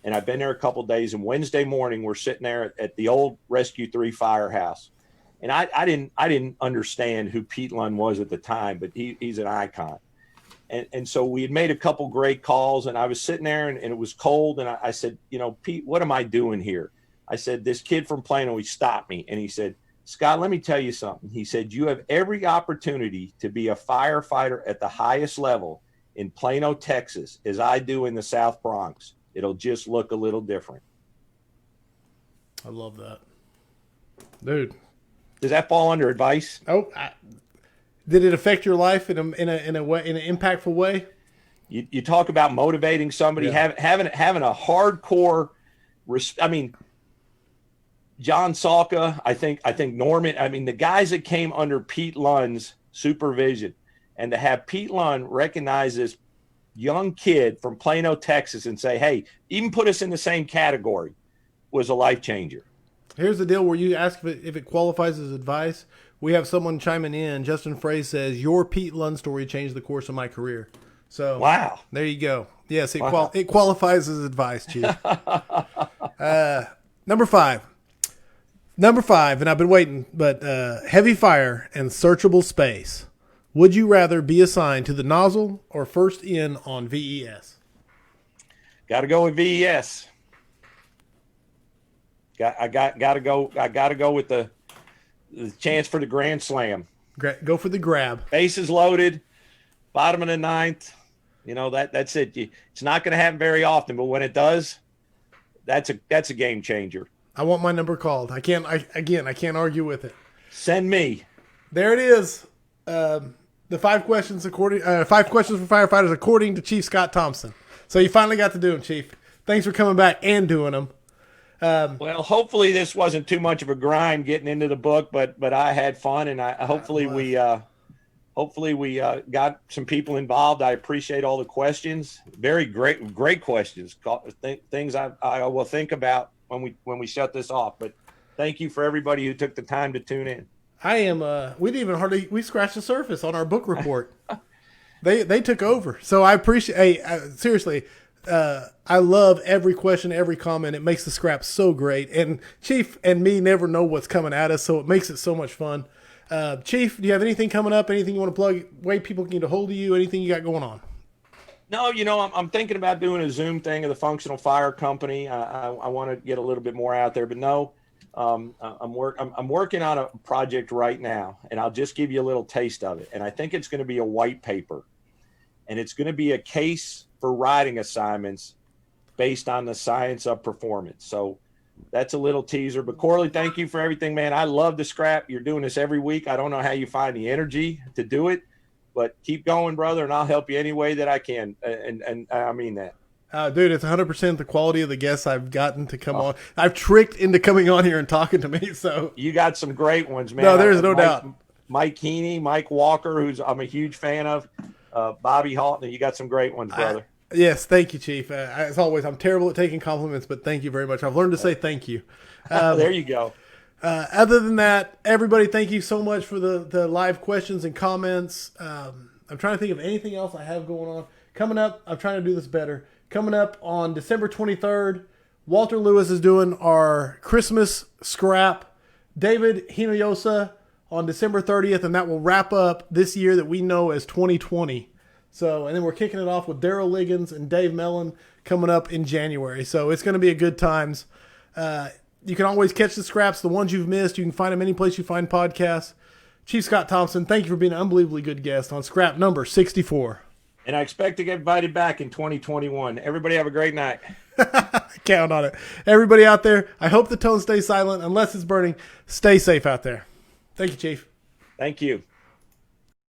and I've been there a couple of days, and Wednesday morning we're sitting there at the old Rescue 3 Firehouse, and I didn't understand who Pete Lund was at the time, but he's an icon. And so we had made a couple great calls, and I was sitting there and it was cold. And I said, Pete, what am I doing here? I said, this kid from Plano, he stopped me and he said, Scott, let me tell you something. He said, you have every opportunity to be a firefighter at the highest level in Plano, Texas, as I do in the South Bronx. It'll just look a little different. I love that. Dude. Does that fall under advice? Oh, did it affect your life in a way, in an impactful way? You talk about motivating somebody, having a hardcore. John Salka, I think Norman. The guys that came under Pete Lund's supervision, and to have Pete Lund recognize this young kid from Plano, Texas, and say, "Hey, even put us in the same category," was a life changer. Here's the deal: where you ask if it qualifies as advice. We have someone chiming in. Justin Frey says, your Pete Lund story changed the course of my career. So, wow. There you go. Yes, it qualifies as advice, Chief. Number 5, and I've been waiting, but heavy fire and searchable space. Would you rather be assigned to the nozzle or first in on VES? Got to go with VES. I got to go. I got to go with the chance for the grand slam. Go for the grab. Bases loaded, bottom of the ninth. You know, that's it. It's not going to happen very often, but when it does, that's a game changer. I want my number called. I can't argue with it. Send me. There it is. The 5 questions for firefighters according to Chief Scott Thompson. So you finally got to do them, Chief. Thanks for coming back and doing them. Well, hopefully this wasn't too much of a grind getting into the book, but I had fun, and hopefully we got some people involved. I appreciate all the questions. Very great questions. Things I will think about when we shut this off. But thank you for everybody who took the time to tune in. We didn't even we scratched the surface on our book report. They took over. So I appreciate, seriously, I love every question, every comment. It makes the scrap so great. And Chief and me never know what's coming at us, so it makes it so much fun. Chief, do you have anything coming up? Anything you want to plug? Way people can get a hold of you? Anything you got going on? No, I'm thinking about doing a Zoom thing of the Functional Fire Company. I want to get a little bit more out there, but no, I'm working on a project right now, and I'll just give you a little taste of it. And I think it's going to be a white paper, and it's going to be a case for riding assignments based on the science of performance. So that's a little teaser. But Corley, thank you for everything, man. I love the scrap. You're doing this every week. I don't know how you find the energy to do it, but keep going, brother, and I'll help you any way that I can. And I mean that. Dude, it's 100% the quality of the guests I've gotten to come on. I've tricked into coming on here and talking to me. So you got some great ones, man. No, there's no doubt. Mike Heaney, Mike Walker, who's I'm a huge fan of, Bobby Halton. You got some great ones, brother. Yes, thank you, Chief. As always, I'm terrible at taking compliments, but thank you very much. I've learned to say thank you. There you go. Other than that, everybody, thank you so much for the live questions and comments. I'm trying to think of anything else I have going on. Coming up, I'm trying to do this better. Coming up on December 23rd, Walter Lewis is doing our Christmas scrap. David Hinoyosa on December 30th, and that will wrap up this year that we know as 2020. So, and then we're kicking it off with Daryl Liggins and Dave Mellon coming up in January. So it's going to be a good times. You can always catch the scraps, the ones you've missed. You can find them any place you find podcasts. Chief Scott Thompson, thank you for being an unbelievably good guest on scrap number 64. And I expect to get invited back in 2021. Everybody have a great night. Count on it. Everybody out there, I hope the tone stays silent. Unless it's burning, stay safe out there. Thank you, Chief. Thank you.